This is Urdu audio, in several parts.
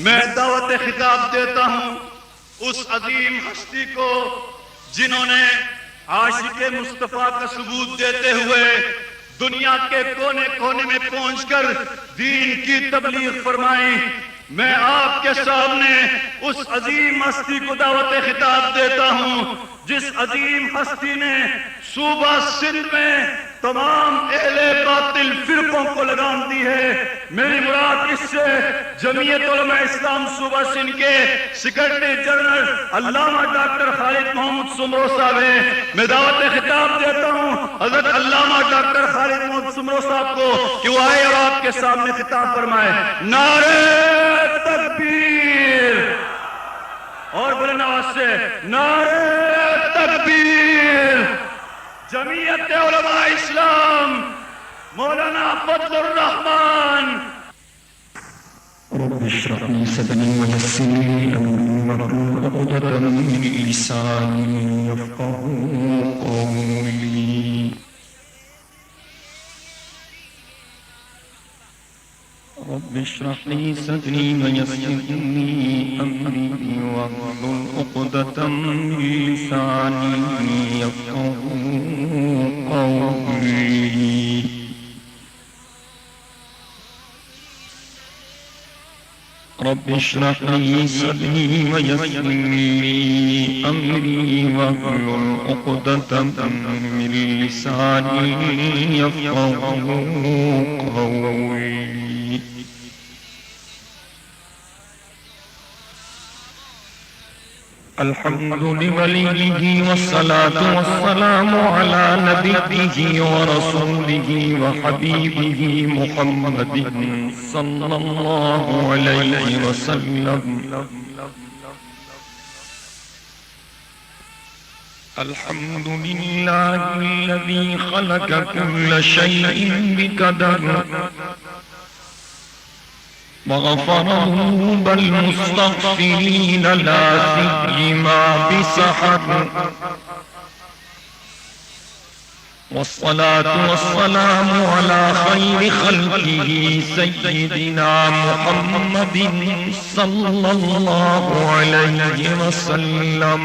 میں دعوت خطاب دیتا ہوں اس عظیم ہستی کو جنہوں نے عاشق مصطفیٰ کا ثبوت دیتے ہوئے دنیا کے کونے کونے میں پہنچ کر دین کی تبلیغ فرمائی۔ میں آپ کے سامنے اس عظیم ہستی کو دعوت خطاب دیتا ہوں جس عظیم ہستی نے صوبہ سندھ میں تمام اہل باطل فرقوں کو لگام دی ہے۔ میری مراد اس سے جمعیت علماء اسلام صوبہ سندھ کے سیکرٹری جنرل علامہ ڈاکٹر خالد محمد سمرو صاحب ہیں۔ میں دعوت خطاب دیتا ہوں حضرت علامہ ڈاکٹر خالد محمد سمرو صاحب کو کہ وہ آئے اور آپ کے سامنے خطاب فرمائے۔ نعرہ تکبیر، اور بلند آواز سے نعرہ تکبیر۔ جمعیت علماء اسلام مولانا فضل الرحمان۔ رب اشرح لي صدري ويسر لي امري واحلل عقدة من لساني يفقهوا قولي رب اشرح لي صدري ويسر لي امري واحلل عقدة من لساني يفقهوا قولي رب اشرح لي صدري ويسر لي امري واحلل عقدة من لساني يفقهوا قولي الحمد لوليه والصلاة والسلام على نبيه ورسوله وحبيبه محمد صلى الله عليه وسلم الحمد لله الذي خلق كل شيء بقدر وغفر ذنوب المستغفرين لا سيما بسحر والصلاة والسلام على خير خلقه سيدنا محمد صلى الله عليه وسلم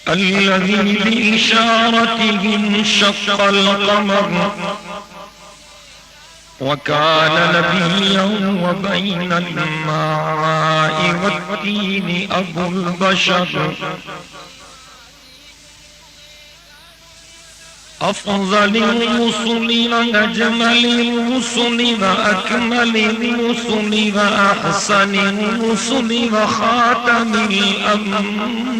الذي بإشارته انشق القمر وكان نبيا وبين الماء والتين أبو البشر أفضل الرسل وأجمل الرسل وأكمل الرسل وأحسن الرسل وخاتم الأنبياء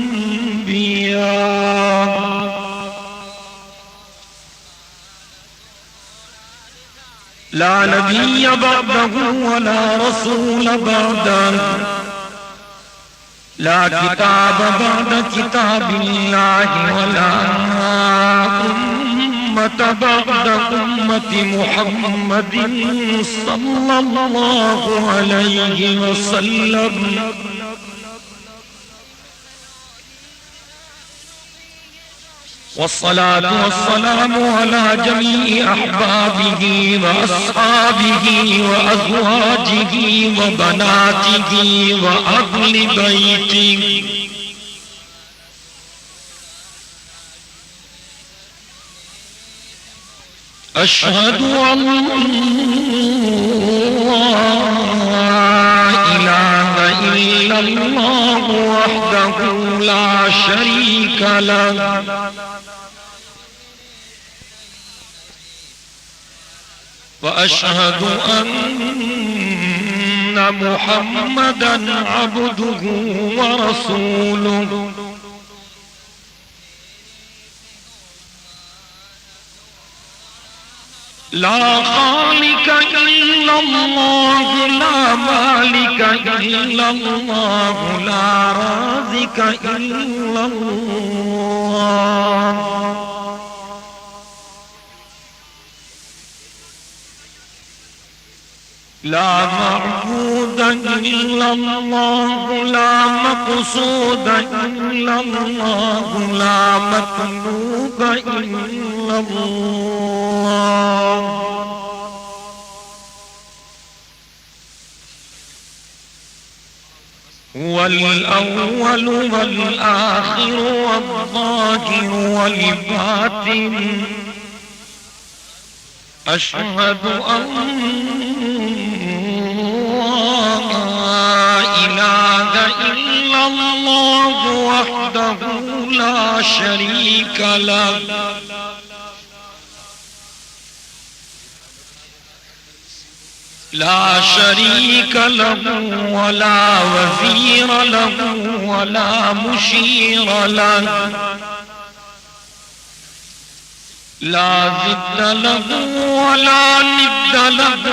لا نبي بعده ولا رسول بعده لا كتاب بعد كتاب الله ولا أمة بعد أمة محمد صلى الله عليه وسلم والصلاة والسلام على جميع أحبابه وأصحابه وأزواجه وبناته وأهل بيته أشهد أن لا إله إلا الله وحده لا شريك له وأشهد أن محمدًا عبده ورسوله لا خالق إلا الله لا مالك إلا الله لا رازق إلا الله لا معبود إلا الله لا مقصود إلا الله لا مطلوب إلا الله والأول والآخر والظاهر والباطن أشهد أن لا إله إلا الله وحده لا شريك له لا شريك له ولا وزير له ولا مشير له لا ضد له ولا ند له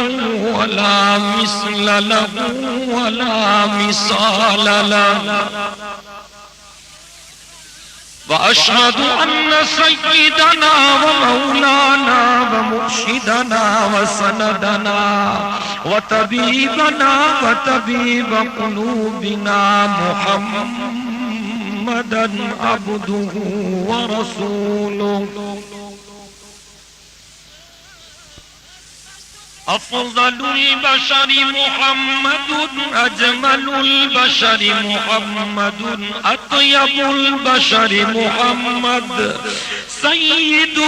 ولا مثل له ولا مثال له وأشهد أن سيدنا ومولانا ومرشدنا وسندنا وطبيبنا وطبيب قلوبنا محمدا عبده ورسوله أفضل البشر محمد أجمل البشر محمد أطيب البشر محمد سيد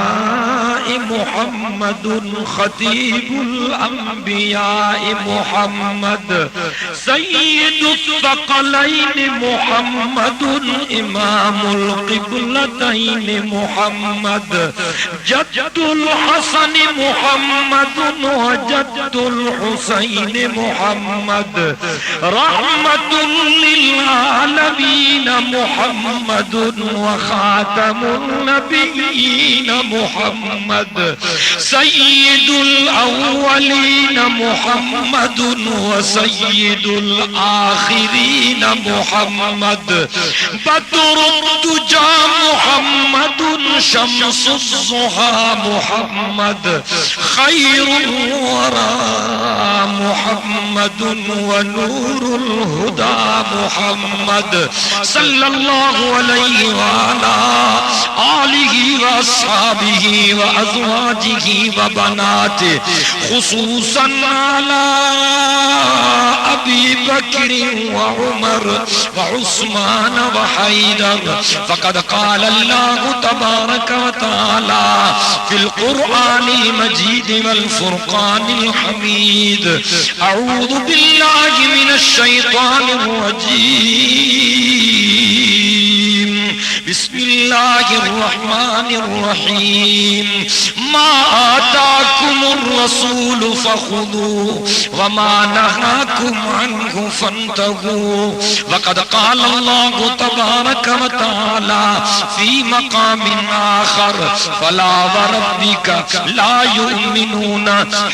الأنبياء محمد خطيب الأنبياء محمد سيد الثقلين محمد إمام القبلتين محمد جد الحسن محمد وجد الحسين محمد رحمة للعالمين محمد وخاتم النبيين محمد سيد الأولين محمد وسيد الآخرين محمد بدر الدجى محمد شمس الضحى محمد خير الورى محمد ونور الهدى محمد صلى الله عليه وعلى آله وأصحابه وأزواجه وبناته خصوصا على أبي بكر وعمر وعثمان وحيدر فقد قال الله تبارك وتعالى في القرآن المجيد والفرقان الحميد أعوذ بالله من الشيطان الرجيم بسم الله الرحمن الرحيم ما آتاكم الرسول فخذوه وما نهاكم عنه فانتهوا وقد قال الله تبارك وتعالى في مقام آخر فلا وربك لا يؤمنون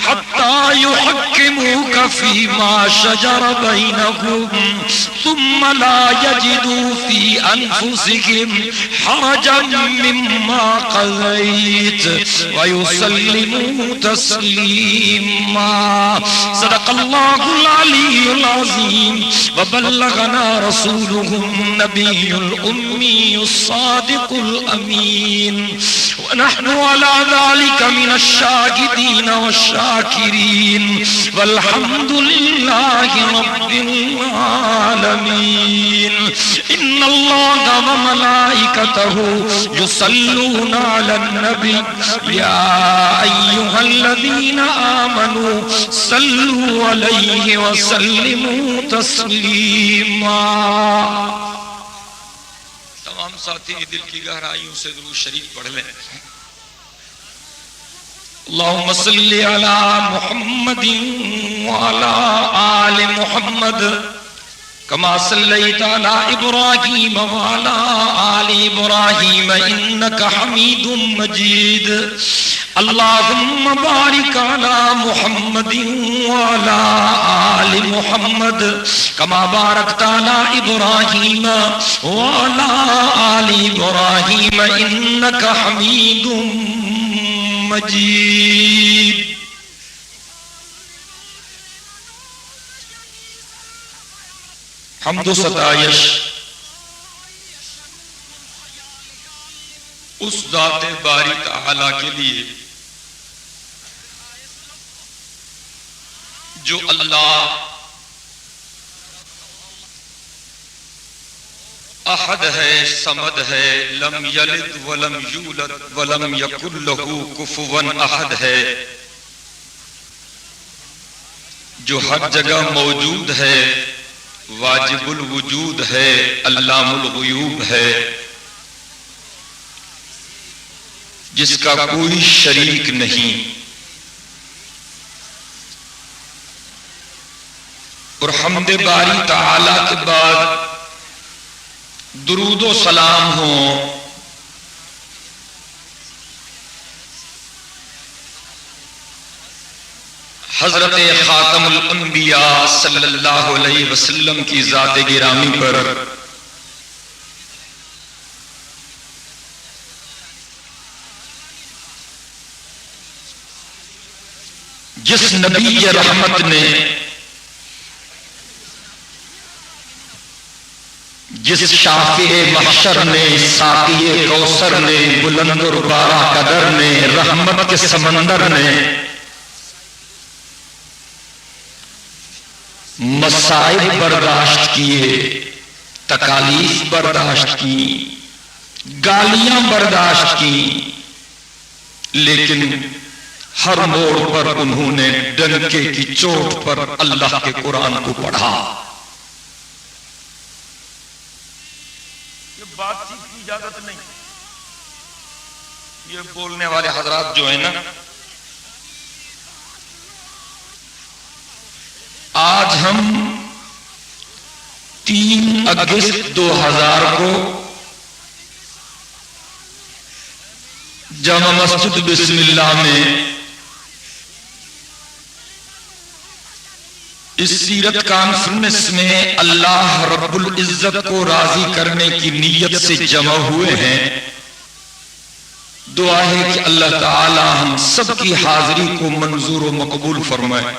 حتى يحكموك فيما شجر بينهم ثم لا يجدوا في أنفسهم حرجا مما قضيت ويسلموا تسليما صدق الله العلي العظيم وبلغنا رسوله النبي الأمي الصادق الأمين ونحن على ذلك من الشاهدين والشاكرين والحمد لله رب العالمين إن الله وملائكته يصلون على النبي يا أيها الذين آمنوا صلوا عليه وسلموا تسليما تمام ساتھی دل کی گہرائیوں سے درود شریف پڑھ لیں اللهم صل على محمد وعلى آل محمد كما صليت على إبراهيم وعلى آل إبراهيم إنك حميد مجيد اللهم بارك على محمد وعلى آل محمد كما باركت على إبراهيم وعلى آل إبراهيم إنك حميد مجيد حمد و ستائش اس ذات باری تعالی کے لیے جو اللہ احد ہے، صمد ہے، لم یلد ولم یولد ولم یکن لہ کفوا احد ہے، جو ہر جگہ موجود ہے، واجب الوجود ہے، علام الغیوب ہے، جس کا کوئی شریک نہیں۔ اور حمد باری تعالی کے بعد درود و سلام ہوں حضرت خاتم الانبیاء صلی اللہ علیہ وسلم کی ذات گرامی پر، جس نبی رحمت نے، جس شافع محشر نے، ساقی کوثر نے، بلند و بارہ قدر نے، رحمت کے سمندر نے مصائب برداشت کیے، تکالیف برداشت کی، گالیاں برداشت کی، لیکن ہر موڑ پر انہوں نے ڈنکے کی چوٹ پر اللہ کے قرآن کو پڑھا۔ یہ بات چیت کی اجازت نہیں، یہ بولنے والے حضرات جو ہیں نا، آج ہم 3 اگست 2000 کو جامع مسجد بسم اللہ میں اس سیرت کانفرنس میں اللہ رب العزت کو راضی کرنے کی نیت سے جمع ہوئے ہیں۔ دعا ہے کہ اللہ تعالی ہم سب کی حاضری کو منظور و مقبول فرمائے۔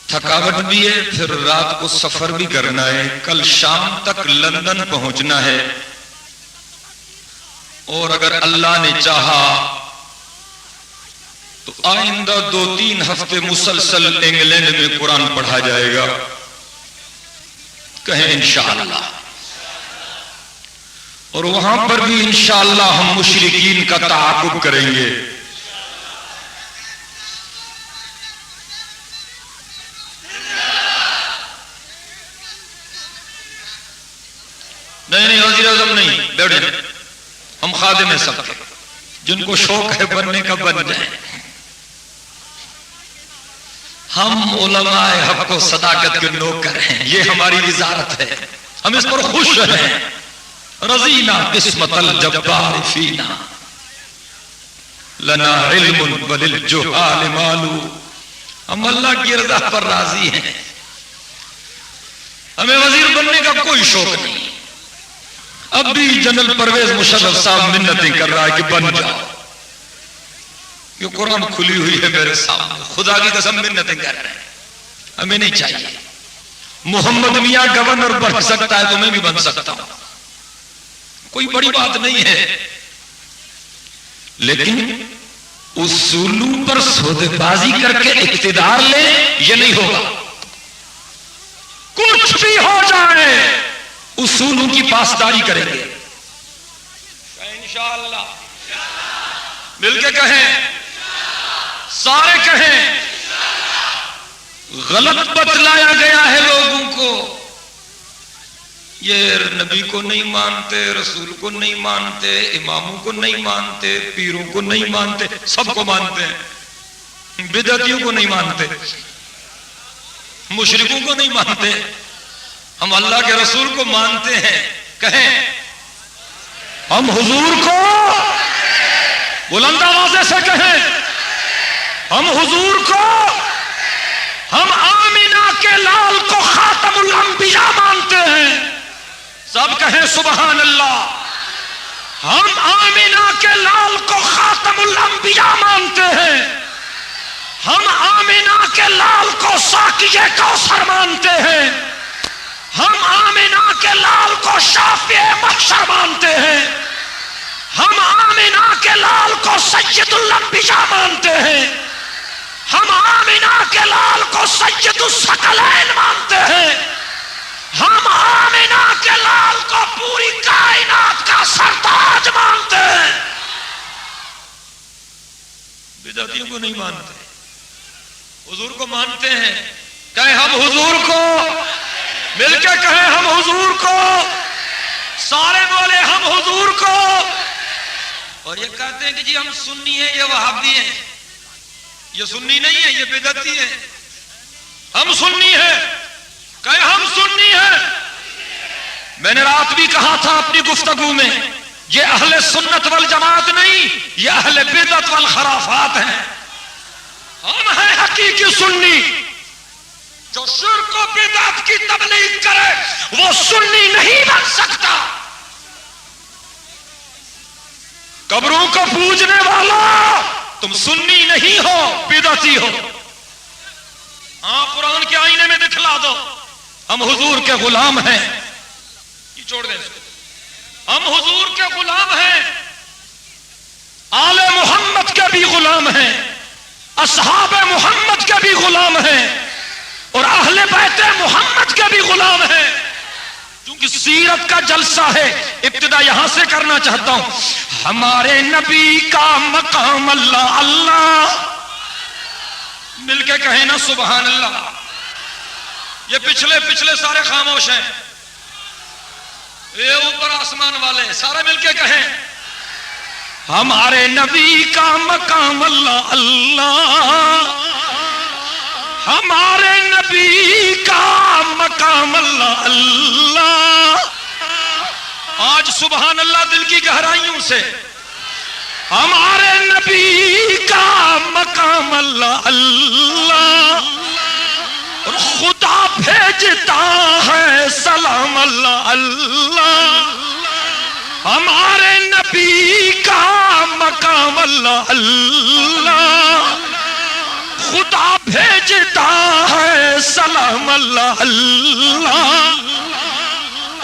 تھکاوٹ بھی ہے، پھر رات کو سفر بھی کرنا ہے، کل شام تک لندن پہنچنا ہے، اور اگر اللہ نے چاہا تو آئندہ 2-3 ہفتے مسلسل انگلینڈ میں قرآن پڑھا جائے گا، کہیں انشاءاللہ، اور وہاں پر بھی انشاءاللہ ہم مشرکین کا تعاقب کریں گے۔ نہیں وزیر اعظم نہیں، بیٹھ جائیں، ہم خادم ہیں سب کے، جن کو شوق ہے بننے کا بن جائیں۔ ہم علماء حق و صداقت کے نوکر ہیں، یہ ہماری وزارت ہے، ہم اس پر خوش ہیں۔ رضینا قسمت الجبار فینا لنا علم وللجہال مال، ہم اللہ کی رضا پر راضی ہیں، ہمیں وزیر بننے کا کوئی شوق نہیں۔ اب بھی جنرل پرویز مشرف صاحب منتیں کر رہا ہے کہ بن جاؤ، یہ قرآن کھلی ہوئی ہے میرے سامنے، خدا کی قسم منتیں کر رہے ہیں، ہمیں نہیں چاہیے۔ محمد میاں گورنر بن سکتا ہے تو میں بھی بن سکتا ہوں، کوئی بڑی بات نہیں ہے، لیکن اصولوں پر سودے بازی کر کے اقتدار لے، یہ نہیں ہوگا۔ کچھ بھی ہو جائے اصولوں کی پاسداری کریں گے انشاءاللہ، مل کے کہیں، سارے کہیں۔ غلط بتلایا گیا ہے لوگوں کو، یہ نبی کو نہیں مانتے، رسول کو نہیں مانتے، اماموں کو نہیں مانتے، پیروں کو نہیں مانتے، سب کو مانتے ہیں، بدعتیوں کو نہیں مانتے، مشرکوں کو نہیں مانتے، ہم اللہ کے رسول کو مانتے ہیں، کہیں ہم حضور کو، بلند آواز سے کہیں ہم حضور کو، ہم آمینہ کے لال کو خاتم الانبیاء مانتے ہیں، سب کہیں سبحان اللہ۔ ہم آمینہ کے لال کو خاتم الانبیاء مانتے ہیں، ہم آمینہ کے لال کو ساقی کوثر مانتے ہیں، ہم آمینہ کے لال کو شافع محشر مانتے ہیں، ہم آمینہ کے لال کو سید الانبیاء مانتے ہیں، ہم آمینہ کے لال کو سید الثقلین مانتے ہیں، ہم آمینہ کے لال کو پوری کائنات کا سرتاج مانتے ہیں، بدعتیوں کو نہیں مانتے، حضور کو مانتے ہیں۔ کہیں ہم حضور کو، مل کے کہیں ہم حضور کو، سارے بولے ہم حضور کو۔ اور یہ کہتے ہیں کہ جی ہم سنی ہیں، یہ وہابی ہیں، یہ سنی نہیں ہے، یہ بدعتی ہے۔ ہم سنی ہیں، کہیں ہم سنی ہیں۔ میں نے رات بھی کہا تھا اپنی گفتگو میں، یہ اہل سنت والجماعت نہیں، یہ اہل بدعت والخرافات ہیں۔ ہم ہیں حقیقی سنی۔ جو شرک و بدعت کی تبلیغ کرے وہ سنی نہیں بن سکتا۔ قبروں کو پوجنے والا تم سنی نہیں ہو، بدعتی ہو۔ ہاں قرآن کے آئینے میں دکھلا دو ہم حضور کے غلام ہیں، یہ چھوڑ دیں اس کو، ہم حضور کے غلام ہیں، آل محمد کے بھی غلام ہیں، اصحاب محمد کے بھی غلام ہیں، اور اہل بیت محمد کے بھی غلام ہیں۔ کیونکہ سیرت کا جلسہ ہے، ابتدا یہاں سے کرنا چاہتا ہوں۔ ہمارے نبی کا مقام اللہ، اللہ مل کے کہیں نا سبحان اللہ۔ یہ پچھلے سارے خاموش ہیں، یہ اوپر آسمان والے سارے مل کے کہیں ہمارے نبی کا مقام اللہ، اللہ ہمارے نبی کا مقام اللہ، اللہ۔ آج سبحان اللہ دل کی گہرائیوں سے ہمارے نبی کا مقام اللہ، اللہ، اور خدا بھیجتا ہے سلام اللہ، اللہ ہمارے نبی کا مقام اللہ، اللہ خدا بھیجتا ہے سلام اللہ، اللہ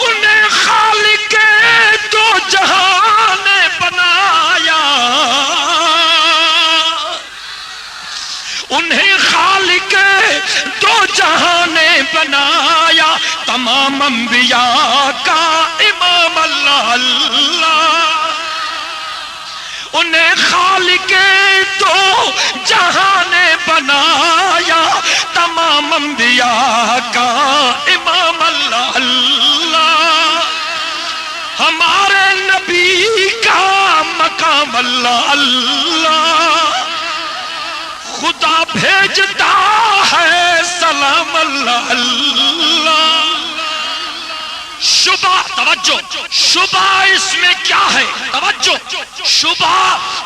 انہیں خالق دو جہاں نے بنایا، انہیں خالق دو جہاں نے بنایا، تمام انبیاء کا امام اللہ، اللہ انہیں خالق دو جہاں نے بنایا، تمام انبیاء کا امام اللہ، اللہ ہمارے نبی کا مقام اللہ، اللہ خدا بھیجتا ہے سلام اللہ، اللہ شبہ، توجہ، شبہ اس میں کیا ہے؟ توجہ، شبہ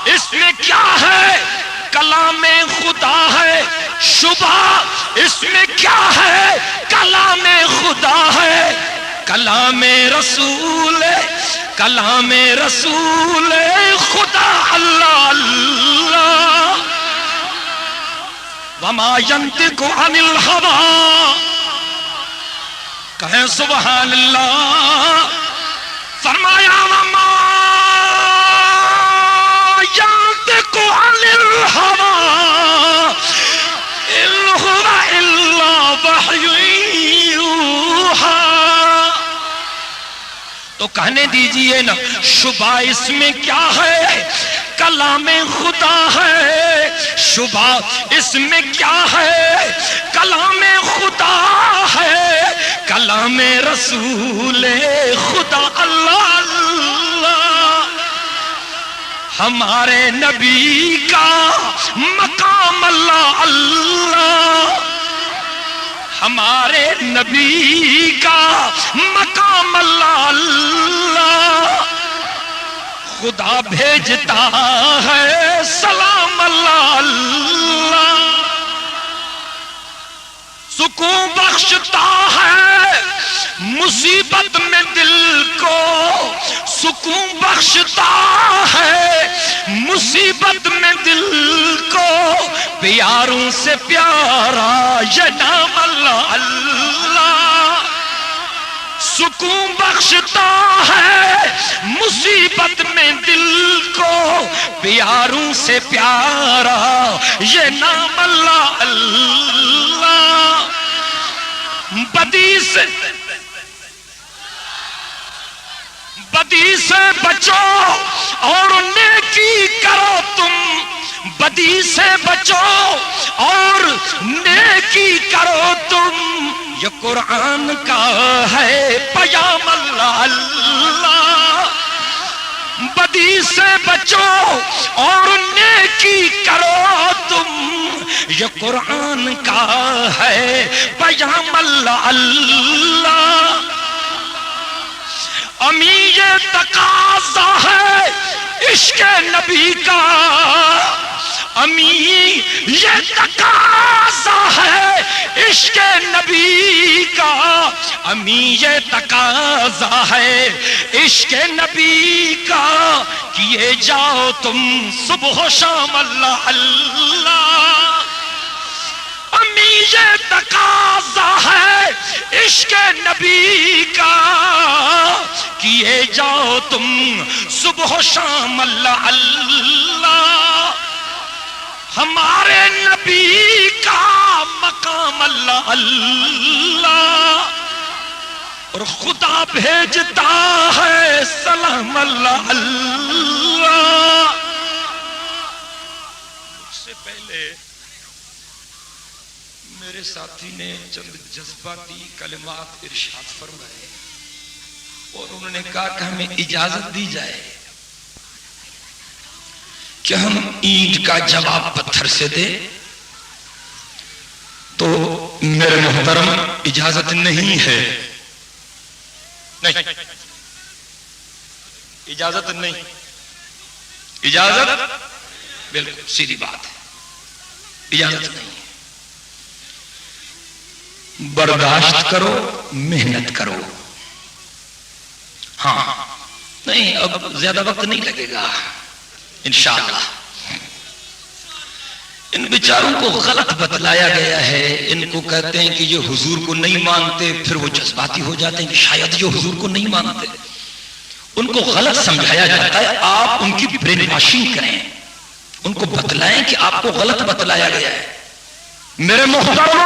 اس میں کیا ہے؟ کلام خدا ہے۔ شبہ اس میں کیا ہے؟ کلام خدا ہے، کلام رسول، کلام رسول خدا اللہ، اللہ وما ينطق عن الهوى، کہیں سبحان اللہ۔ فرمایا وما ينطق عن الهوى إن هو إلا وحي يوحى، تو کہنے دیجئے نا شبہ اس میں کیا ہے؟ کلام خدا ہے۔ شبہ اس میں کیا ہے؟ کلام خدا ہے، کلام رسول خدا اللہ، اللہ ہمارے نبی کا مقام اللہ، اللہ ہمارے نبی کا مقام اللہ، اللہ خدا بھیجتا ہے سلام اللہ، اللہ سکون بخشتا ہے مصیبت میں دل کو، سکون بخشتا ہے مصیبت میں دل کو، پیاروں سے پیارا یہ نام اللہ، اللہ سکون بخشتا ہے مصیبت میں دل کو، پیاروں سے پیارا یہ نام اللہ اللہ۔ بدی سے بچو اور نیکی کرو تم، بدی سے بچو اور نیکی کرو تم، یہ قرآن کا ہے پیام اللہ اللہ۔ بدی سے بچو اور نیکی کرو تم، یہ قرآن کا ہے پیام اللہ اللہ۔ امی یہ تقاضا ہے عشق نبی کا، امی یہ تقاضا ہے عشق نبی کا، امی یہ تقاضا ہے عشق نبی کا، کیے جاؤ تم صبح و شام اللہ اللہ۔ امی یہ تقاضا ہے عشق نبی کا، کیے جاؤ تم صبح و شام اللہ اللہ۔ ہمارے نبی کا مقام اللہ اللہ، اور خدا بھیجتا ہے سلام اللہ اللہ۔ مجھ سے پہلے میرے ساتھی نے چند جذباتی کلمات ارشاد فرمائے، اور انہوں نے کہا کہ ہمیں اجازت دی جائے کہ ہم اینٹ کا جواب پتھر سے دیں، تو میرے محترم اجازت نہیں ہے، نہیں اجازت نہیں، اجازت بالکل سیدھی بات ہے، اجازت نہیں ہے۔ برداشت کرو، محنت کرو، ہاں نہیں اب زیادہ وقت نہیں لگے گا انشاءاللہ۔ ان بیچاروں کو غلط بتلایا گیا ہے، ان کو کہتے ہیں کہ یہ حضور کو نہیں مانتے، پھر وہ جذباتی ہو جاتے ہیں کہ شاید یہ حضور کو نہیں مانتے، ان کو غلط سمجھایا جاتا ہے۔ آپ ان کی برین واشنگ کریں، ان کو بتلائیں کہ آپ کو غلط بتلایا گیا ہے۔ میرے محترموں،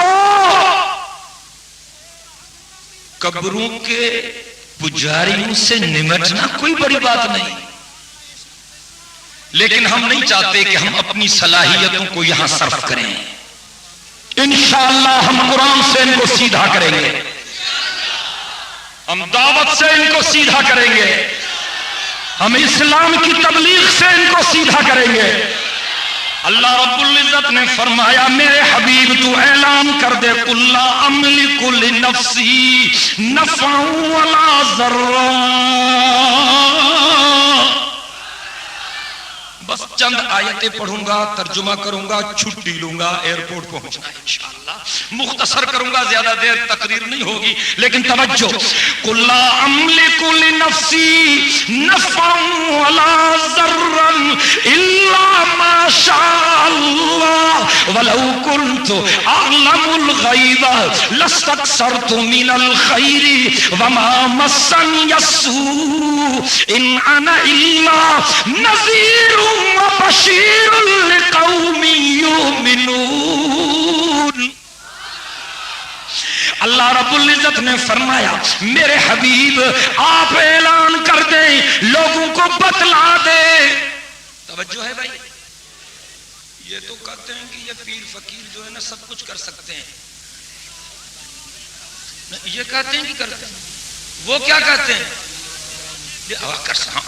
قبروں کے پجاریوں سے نمٹنا کوئی بڑی بات نہیں، لیکن ہم نہیں چاہتے کہ ہم اپنی صلاحیتوں کو یہاں صرف کریں۔ انشاءاللہ ہم قرآن سے ان کو سیدھا کریں گے، ہم دعوت سے ان کو سیدھا کریں گے، ہم اسلام کی تبلیغ سے ان کو سیدھا کریں گے۔ اللہ رب العزت نے فرمایا میرے حبیب تو اعلان کر دے قل لا املک لنفسی نفعا ولا ضرا، بس چند آیتیں پڑھوں گا، ترجمہ کروں گا، چھٹی لوں گا، ایئرپورٹ پہنچنا ہے انشاءاللہ، مختصر کروں گا، زیادہ دیر تقریر نہیں ہوگی، لیکن توجہ، قل لا املک لنفسی نفعا ولا ضرا الا ما شاء اللہ ولو كنت اعلم الغیب لاستكثرت من الخیر وما مسنی السوء ان انا الا نذیر وبشیر لقوم یؤمنون۔ اللہ رب العزت نے فرمایا میرے حبیب آپ اعلان کر دیں، لوگوں کو بتلا دے۔ توجہ ہے بھائی، یہ تو کہتے ہیں کہ یہ پیر فقیر جو ہے نا سب کچھ کر سکتے ہیں، یہ کہتے ہیں کہ کرتے ہیں، وہ کیا کہتے ہیں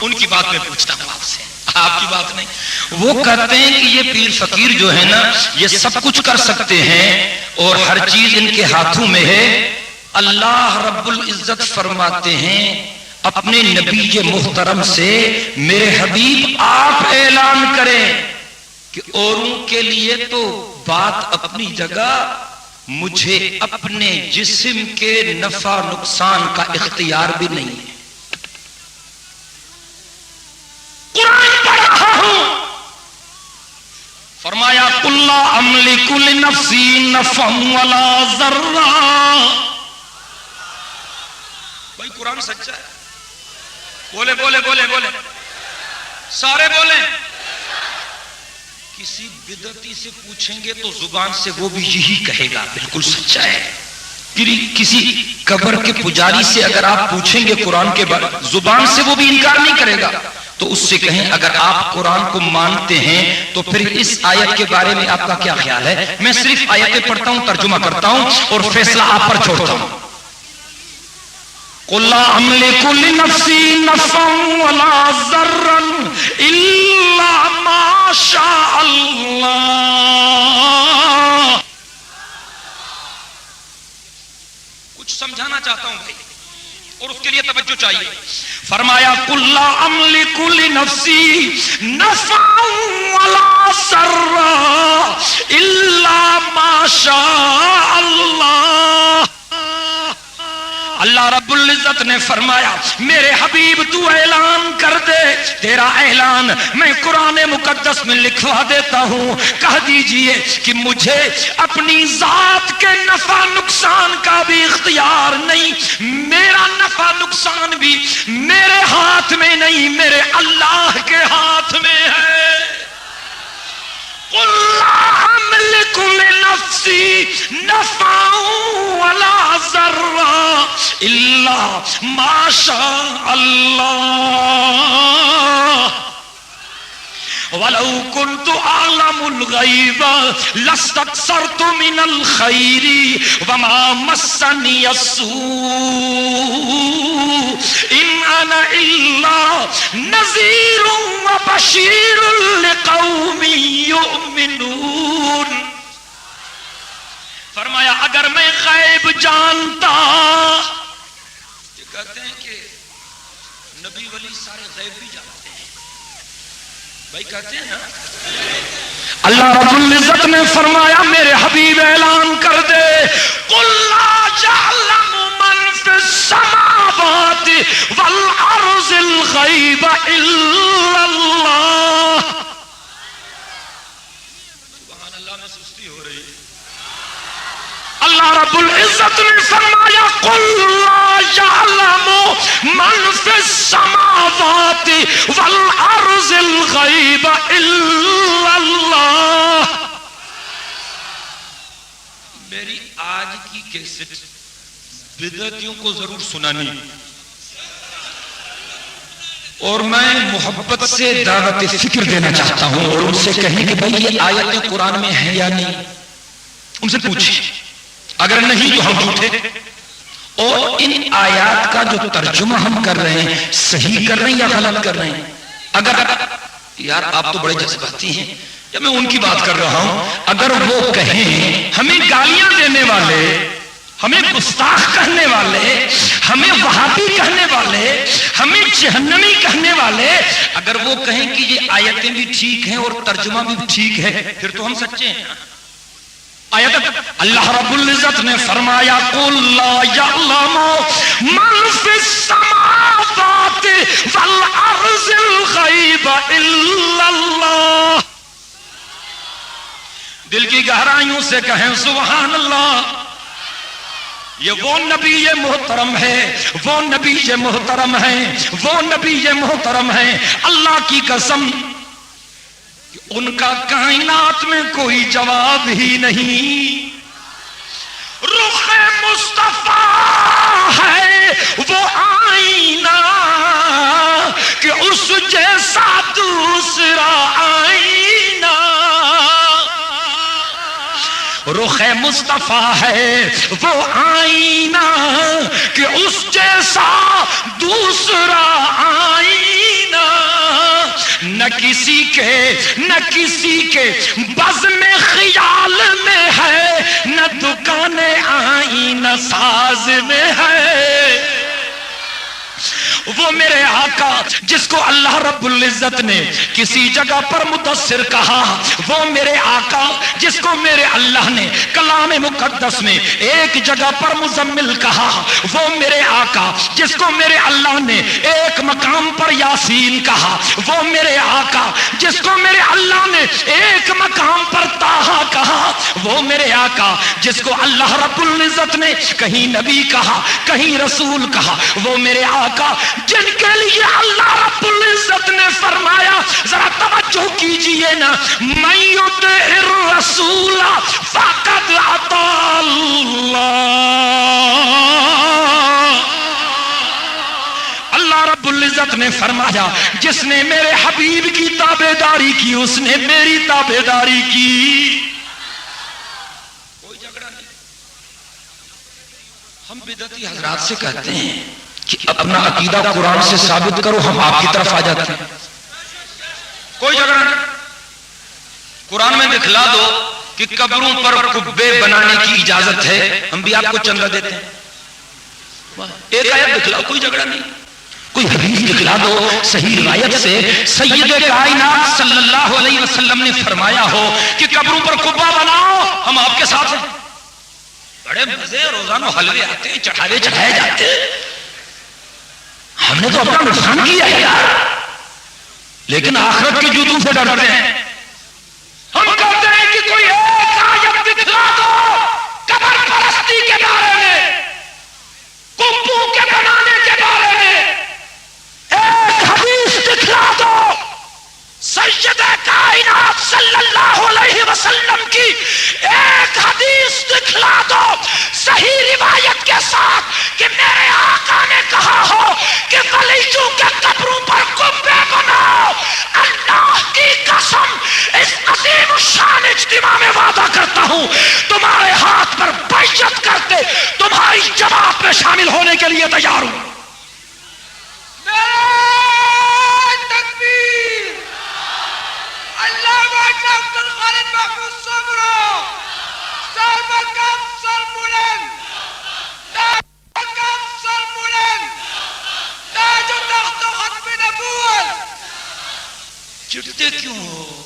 ان کی بات میں پوچھتا ہوں آپ سے، آپ کی بات نہیں۔ وہ کہتے ہیں کہ یہ پیر فقیر جو ہے نا یہ سب کچھ کر سکتے ہیں اور ہر چیز ان کے ہاتھوں میں ہے۔ اللہ رب العزت فرماتے ہیں اپنے نبی محترم سے میرے حبیب آپ اعلان کریں کہ اوروں کے لیے تو بات اپنی جگہ، مجھے اپنے جسم کے نفع نقصان کا اختیار بھی نہیں ہے۔ قرآن پڑھ رہا ہوں، فرمایا قل لا املک لنفسی نفعا ولا ضرا۔ بھائی قرآن سچا ہے؟ بولے بولے بولے بولے سارے بولیں. کسی بدعتی سے پوچھیں گے تو زبان سے وہ بھی یہی کہے گا بالکل سچا ہے. کسی قبر کے پجاری سے اگر آپ پوچھیں گے قرآن کے بارے زبان سے وہ بھی انکار نہیں کرے گا. تو اس سے کہیں اگر آپ قرآن کو مانتے ہیں تو پھر اس آیت کے بارے میں آپ کا کیا خیال ہے؟ میں صرف آیتیں پڑھتا ہوں، ترجمہ کرتا ہوں اور فیصلہ آپ پر چھوڑتا ہوں. قُلْ لَا أَمْلِكُ لِنَفْسِي نَفْعًا وَلَا ضَرًّا إِلَّا مَا شَاءَ اللَّهُ. کچھ سمجھانا چاہتا ہوں بھائی اور اس کے لیے توجہ چاہیے. فرمایا قُلْ لَا أَمْلِكُ لِنَفْسِي نَفْعًا وَلَا ضَرًّا إِلَّا مَا شَاءَ اللَّهُ. اللہ رب العزت نے فرمایا میرے حبیب تو اعلان کر دے. تیرا اعلان میں قرآن مقدس میں لکھوا دیتا ہوں. کہہ دیجئے کہ مجھے اپنی ذات کے نفع نقصان کا بھی اختیار نہیں. میرا نفع نقصان بھی میرے ہاتھ میں نہیں، میرے اللہ کے ہاتھ میں ہے. قُلْ لَا أَمْلِكُ لِنَفْسِي نَفْعًا وَلَا ضَرًّا إِلَّا مَا شَاءَ اللَّهُ وَلَوْ كُنْتُ أَعْلَمُ الْغَيْبَ لَاسْتَكْثَرْتُ مِنَ الْخَيْرِ وَمَا مَسَّنِيَ السُّوءُ إِنْ أَنَا إِلَّا نَذِيرٌ وَبَشِيرٌ لِقَوْمٍ يُؤْمِنُونَ. فرمایا اگر میں غیب جانتا. یہ کہتے ہیں کہ نبی ولی سارے غیب بھی جانتے ہیں بھائی، کہتے ہیں نا. اللہ رب العزت نے فرمایا میرے حبیب اعلان کر دے قُلْ لَا يَعْلَمُ مَنْ فِي السَّمَاوَاتِ وَالْأَرْضِ الْغَيْبَ إِلَّا اللَّهُ. سبحان اللہ میں سستی ہو رہی ہے. اللہ رب العزت نے فرمایا قُلْ لَا يَعْلَمُ مَنْ فِي السَّمَاوَاتِ وَالْأَرْضِ الْغَيْبَ إِلَّا اللَّهُ. میری آج کی کیسٹ بدعتیوں کو ضرور سنانی اور میں محبت سے دعوت فکر دینا چاہتا ہوں اور ان سے کہیں کہ بھائی یہ آیتیں قرآن میں ہیں یا نہیں. ان سے پوچھیں، اگر نہیں تو ہم جھوٹے. اور ان آیات کا جو ترجمہ ہم کر رہے ہیں صحیح کر رہے ہیں یا غلط کر رہے ہیں. اگر یار آپ تو بڑے جذباتی ہیں یا میں ان کی بات کر رہا ہوں، اگر وہ کہیں ہمیں گالیاں دینے والے، ہمیں گستاخ کہنے والے، ہمیں وہابی کہنے والے، ہمیں جہنمی کہنے والے، اگر وہ کہیں کہ یہ آیتیں بھی ٹھیک ہیں اور ترجمہ بھی ٹھیک ہے پھر تو ہم سچے ہیں. آیت اللہ رب العزت نے فرمایا قُلْ لَا يَعْلَمُ مَنْ فِي السَّمَاوَاتِ وَالْأَرْضِ الْغَيْبَ إِلَّا اللَّهُ. دل کی گہرائیوں سے کہیں سبحان اللہ. یہ وہ نبی محترم ہے، وہ نبی محترم ہے، وہ نبی محترم ہے. اللہ کی قسم ان کا کائنات میں کوئی جواب ہی نہیں. رخ مصطفیٰ ہے وہ آئینہ کہ اس جیسا دوسرا آئینہ. رخ مصطفیٰ ہے وہ آئینہ کہ اس جیسا دوسرا آئینہ. نہ کسی کے بزم خیال میں ہے، نہ دکان آئینہ ساز میں ہے. وہ میرے آقا جس کو اللہ رب العزت نے کسی جگہ پر مدثر کہا، وہ میرے آقا جس کو میرے اللہ نے کلام مقدس میں ایک جگہ پر مزمل کہا، وہ میرے آقا جس کو میرے اللہ نے ایک مقام پر یاسین کہا، وہ میرے آقا جس کو میرے اللہ نے ایک مقام پر طٰہٰ کہا، وہ میرے آقا جس کو اللہ رب العزت نے کہیں نبی کہا کہیں رسول کہا، وہ میرے آقا جن کے لیے اللہ رب العزت نے فرمایا، ذرا توجہ کیجئے نا، من یطع الرسول فقد اطاع اللہ رب العزت نے فرمایا جس نے میرے حبیب کی تابعداری کی اس نے میری تابعداری کی۔ کوئی جھگڑا نہیں۔ ہم بدعتی حضرات سے کہتے ہیں کہ اپنا عقیدہ قرآن سے ثابت کرو، ہم آپ کی طرف آ جاتے ہیں۔ کوئی جھگڑا نہیں۔ قرآن میں دکھلا دو کہ قبروں پر قبے بنانے کی اجازت ہے، ہم بھی آپ کو چندہ دیتے ہیں۔ ایک آیت دکھلاؤ، کوئی جھگڑا نہیں۔ کوئی حدیث دکھلا دو صحیح روایت سے سید کائنات صلی اللہ علیہ وسلم نے فرمایا ہو کہ قبروں پر قبہ بناؤ، ہم آپ کے ساتھ ہیں۔ بڑے مزے روزانہ حلوے آتے ہیں، چڑھاوے چڑھائے جاتے ہیں، ہم نے تو اپنا نقصان کیا ہے یار، لیکن آخرت کے جوتوں سے ڈرتے ہیں۔ ہم کہتے ہیں کہ کوئی ایک آیت دکھلا دو قبر پرستی کے بارے میں، قبوں کے بنانے کے بارے میں، ایک حدیث دکھلا دو سید کائنات صلی اللہ علیہ وسلم کی، ایک حدیث دکھلا دو صحیح روایت کے ساتھ کہ میرے آقا نے کہا ہو کہ ولیوں کے قبروں پر قبے بناؤ۔ اللہ کی قسم اس عظیم الشان اجتماع میں وعدہ کرتا ہوں تمہارے ہاتھ پر بیعت کرتے تمہاری جماعت میں شامل ہونے کے لیے تیار ہوں۔ چڑھتے کیوں ہو؟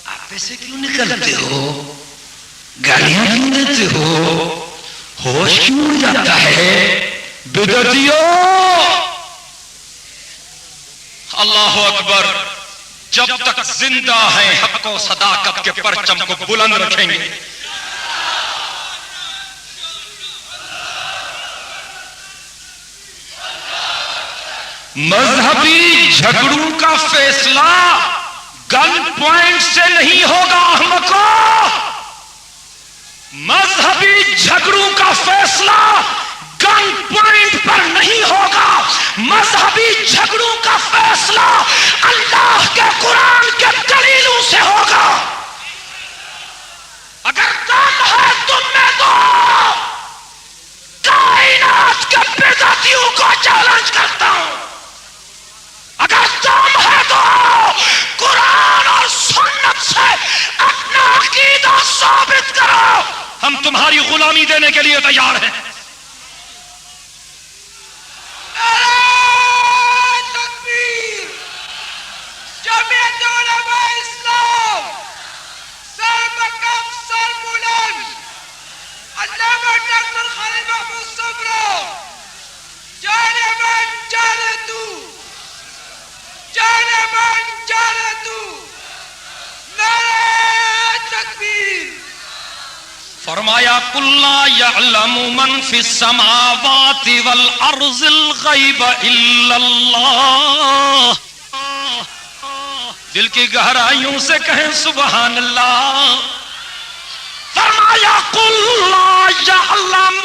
آپ ایسے کیوں نکلتے ہو؟ گالیاں کیوں دیتے ہو؟ ہوش کیوں اڑ جاتا ہے؟ بدعتیوں! اللہ اکبر! جب تک زندہ ہیں حق و صداقت کے پرچم کو بلند رکھیں گے۔ مذہبی جھگڑوں کا فیصلہ گن پوائنٹ سے نہیں ہوگا احمقوں، مذہبی جھگڑوں کا فیصلہ گن پوائنٹ پر نہیں ہوگا، مذہبی جھگڑوں کا فیصلہ اللہ کے قرآن کے دلیلوں سے ہوگا۔ اگر دم ہے تم میں تو کائنات کے بدعتیوں کو چیلنج کرتا ہوں، اگر دم ہے تو قرآن اور سنت سے اپنا عقیدہ ثابت کرو، ہم تمہاری غلامی دینے کے لیے تیار ہیں۔ فرمایا قل لا يعلم من في السماوات والارض الغیب الا اللہ، دل کی گہرائیوں سے کہیں سبحان اللہ۔ فرمایا قل لا يعلم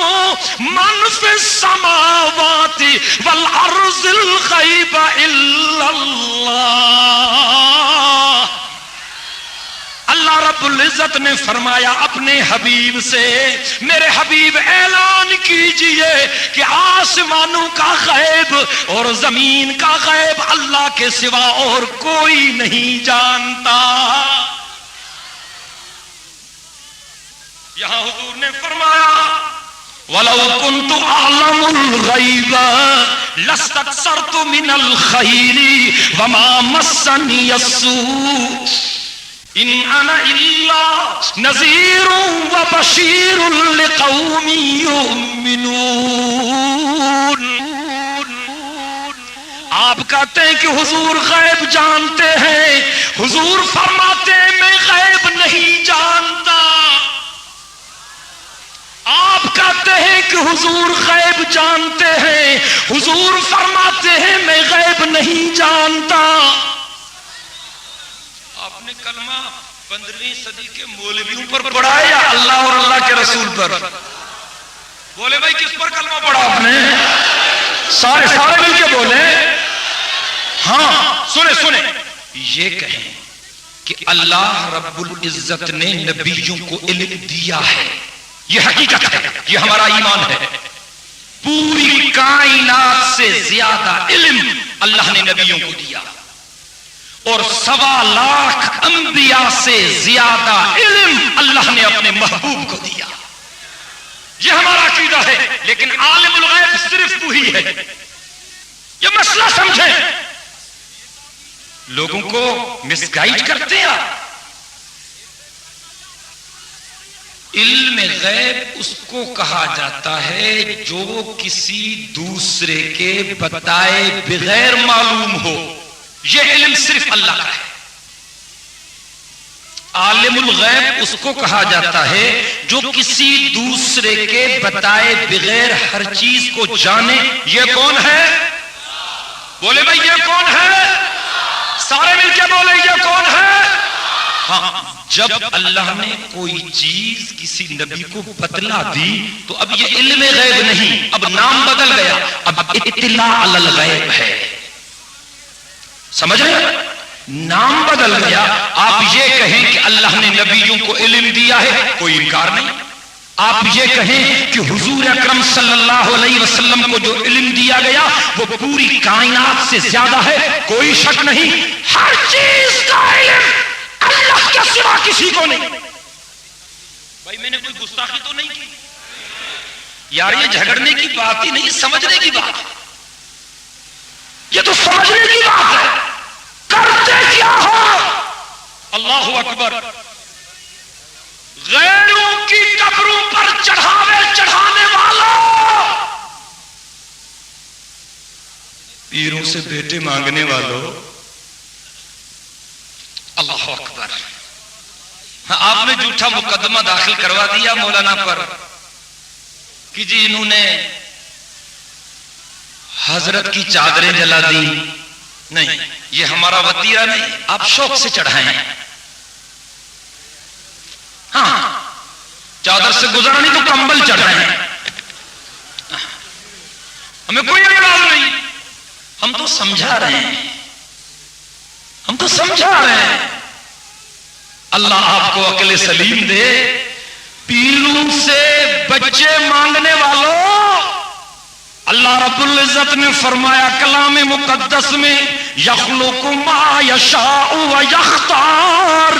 من في السماوات والارض الغیب الا اللہ۔ اللہ رب العزت نے فرمایا اپنے حبیب سے، میرے حبیب اعلان کیجئے کہ آسمانوں کا غیب اور زمین کا غیب اللہ کے سوا اور کوئی نہیں جانتا۔ یہاں حضور نے فرمایا وَلَوْ كُنْتُ أَعْلَمُ الْغَيْبَ لَاسْتَكْثَرْتُ مِنَ الْخَيْرِ وَمَا مَسَّنِيَ السُّوءُ إِنْ أَنَا إِلَّا نَذِيرٌ وَبَشِيرٌ لِقَوْمٍ يُؤْمِنُونَ. آپ کہتے ہیں کہ حضور غیب جانتے ہیں، حضور فرماتے ہیں میں غیب نہیں جانتا. آپ کہتے ہیں کہ حضور غیب جانتے ہیں، حضور فرماتے ہیں میں غیب نہیں جانتا. آپ نے کلمہ 15ویں صدی کے مولویوں پر پڑھا ہے یا اللہ اور اللہ کے رسول پر؟ بولے بھائی کس پر کلمہ پڑھا آپ نے؟ سارے مل کے بولے. ہاں سنیں یہ کہیں کہ اللہ رب العزت نے نبیوں کو علم دیا ہے، یہ حقیقت ہے، یہ ہمارا ایمان ہے. پوری کائنات سے زیادہ علم اللہ نے نبیوں کو دیا اور 1.25 لاکھ انبیاء سے زیادہ علم اللہ نے اپنے محبوب کو دیا. یہ ہمارا عقیدہ ہے. لیکن عالم الغیب صرف وہی ہے. یہ مسئلہ سمجھیں. لوگوں کو مس گائیڈ کرتے ہیں. علم غیب اس کو کہا جاتا ہے جو کسی دوسرے کے بتائے بغیر معلوم ہو. یہ علم صرف اللہ کا ہے. عالم الغیب اس کو کہا جاتا ہے جو کسی دوسرے کے بتائے بغیر ہر چیز کو جانے. یہ کون ہے؟ بولے بھائی یہ کون ہے؟ سارے مل کے بولے یہ کون ہے؟ ہاں جب اللہ نے کوئی چیز کسی نبی کو بتلا دی تو اب یہ علم غیب نہیں، اب نام بدل گیا، اب اطلاع علی الغیب ہے. سمجھ رہے؟ نام بدل گیا. آپ یہ کہیں کہ اللہ نے نبیوں کو علم دیا ہے، کوئی انکار نہیں. آپ یہ کہیں کہ حضور اکرم صلی اللہ علیہ وسلم کو جو علم دیا گیا وہ پوری کائنات سے زیادہ ہے، کوئی شک نہیں. ہر چیز کا علم اللہ کے سوا کسی کو نہیں. بھائی میں نے کوئی گستاخی تو نہیں کی یار، یہ جھگڑنے کی بات ہی نہیں، سمجھنے کی بات. یہ تو سمجھنے کی بات ہے. کرتے کیا ہو؟ اللہ اکبر. غیروں کی قبروں پر چڑھانے والوں، پیروں سے بیٹے مانگنے والوں. اللہ اکبر. آپ نے جھوٹا مقدمہ داخل کروا دیا مولانا پر کہ جی انہوں نے حضرت کی چادریں جلا دی. نہیں، یہ ہمارا وطیرہ نہیں، آپ شوق سے چڑھائیں. ہاں چادر سے گزرا نہیں تو کمبل چڑھائیں، ہمیں کوئی اعتراض نہیں. ہم تو سمجھا رہے ہیں. اللہ آپ کو عقل سلیم دے. پیروں سے بچے مانگنے والوں، اللہ رب العزت نے فرمایا کلام مقدس میں یخلق ما یشاء و یختار.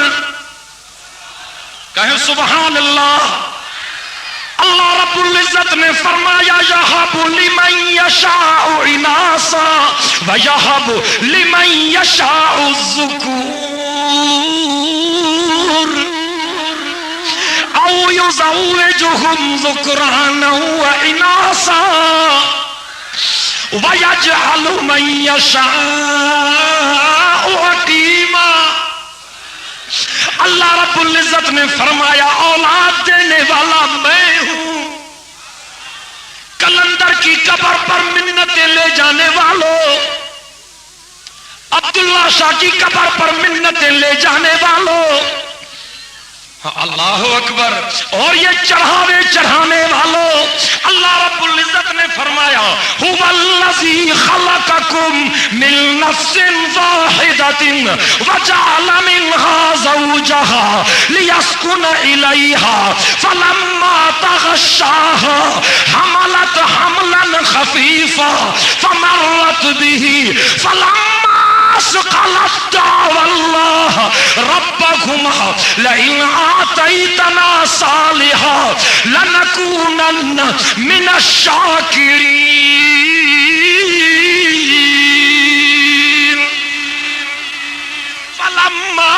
کہیں سبحان اللہ. اللہ رب العزت نے فرمایا یہب لمن یشاء اناسا و یہب لمن یشاء الذکور او یزوجہم ذکرانا و اناسا وَيَجْعَلُ مَن يَشَاءُ عَقِيمًا. اللہ رب العزت نے فرمایا اولاد دینے والا میں ہوں. کلندر کی قبر پر منتیں لے جانے والوں، عبداللہ شاہ کی قبر پر منتیں لے جانے والوں، اللہ اکبر. اور یہ چڑھانے والوں، اللہ رب العزت نے فرمایا هو الذی خلقکم من نفس واحدۃ وجعل منها زوجها لیسکن الیہا فلما تغشاها حملت حملا خفیفا فمرت به فلما قالت دعوا الله ربهم لهما لئن آتيتنا صالحا لنكونن من الشاكرين فلما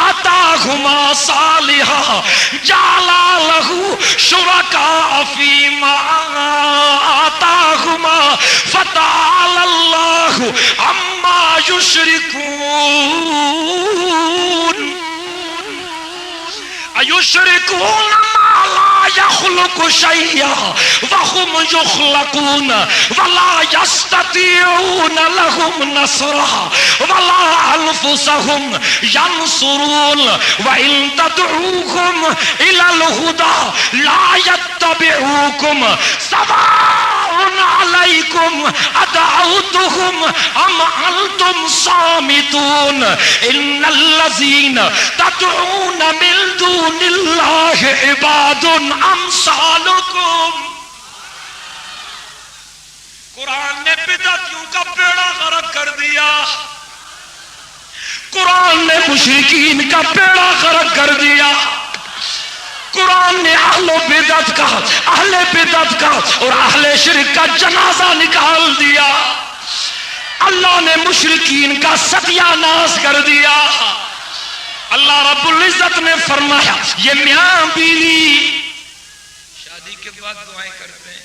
آتاهما صالحا جعل له شركاء فيما آتاهما فتعالى الله عما يشركون أيشركون ما لا يخلق شيئا وهم يخلقون ولا يستطيعون لهم نصرا ولا أنفسهم ينصرون وإن تدعوهم إلى الهدى لا يتبعوكم سواء عليكم أدعوتهم أم أنتم صامتون إن الذين تدعون من دون اللہ عباد امثالکم. قرآن نے بدعتیوں کا بیڑا غرق کر دیا. قرآن نے مشرکین کا بیڑا غرق کر دیا. قرآن نے اہل بدعت کا اور اہل شرک کا جنازہ نکال دیا. اللہ نے مشرکین کا ستیہ ناش کر دیا. اللہ رب العزت نے فرمایا یہ میاں بیوی شادی کے بعد دعائیں کرتے ہیں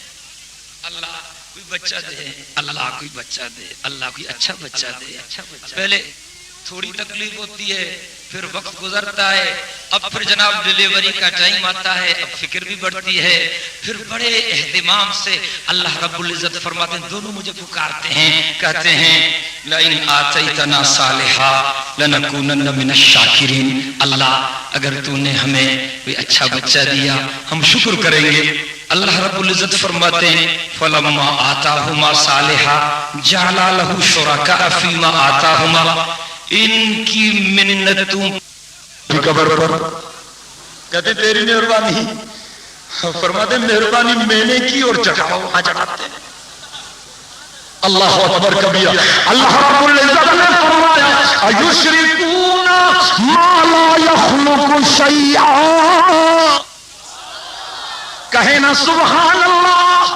اللہ کوئی بچہ دے, اللہ کوئی بچہ دے, اللہ کوئی اچھا بچہ دے. پہلے تھوڑی تکلیف ہوتی ہے, پھر وقت گزرتا ہے, اب پھر جناب ڈیلیوری کا ٹائم آتا ہے, اب فکر بھی بڑھتی ہے, پھر بڑے اہتمام سے اللہ رب العزت فرماتے ہیں دونوں مجھے پکارتے ہیں, کہتے ہیں لئن آتیتنا صالحا لنکونن من الشاکرین. اللہ اگر تو نے ہمیں کوئی اچھا بچہ دیا ہم شکر کریں گے. اللہ رب العزت فرماتے ہیں فلما آتاہما صالحا جعل له شرکاء فیما آتاہما. ان کی منتوں قبر پر کہتے تیری مہربانی, فرماتے مہربانی میں نے کی اور چڑھاؤ وہاں چڑھاتے ہیں. اللہ اکبر کبیرہ. اللہ رب العزت نے فرمایا ایشرکون ما لا یخلق شیئا. کہیں نا سبحان اللہ.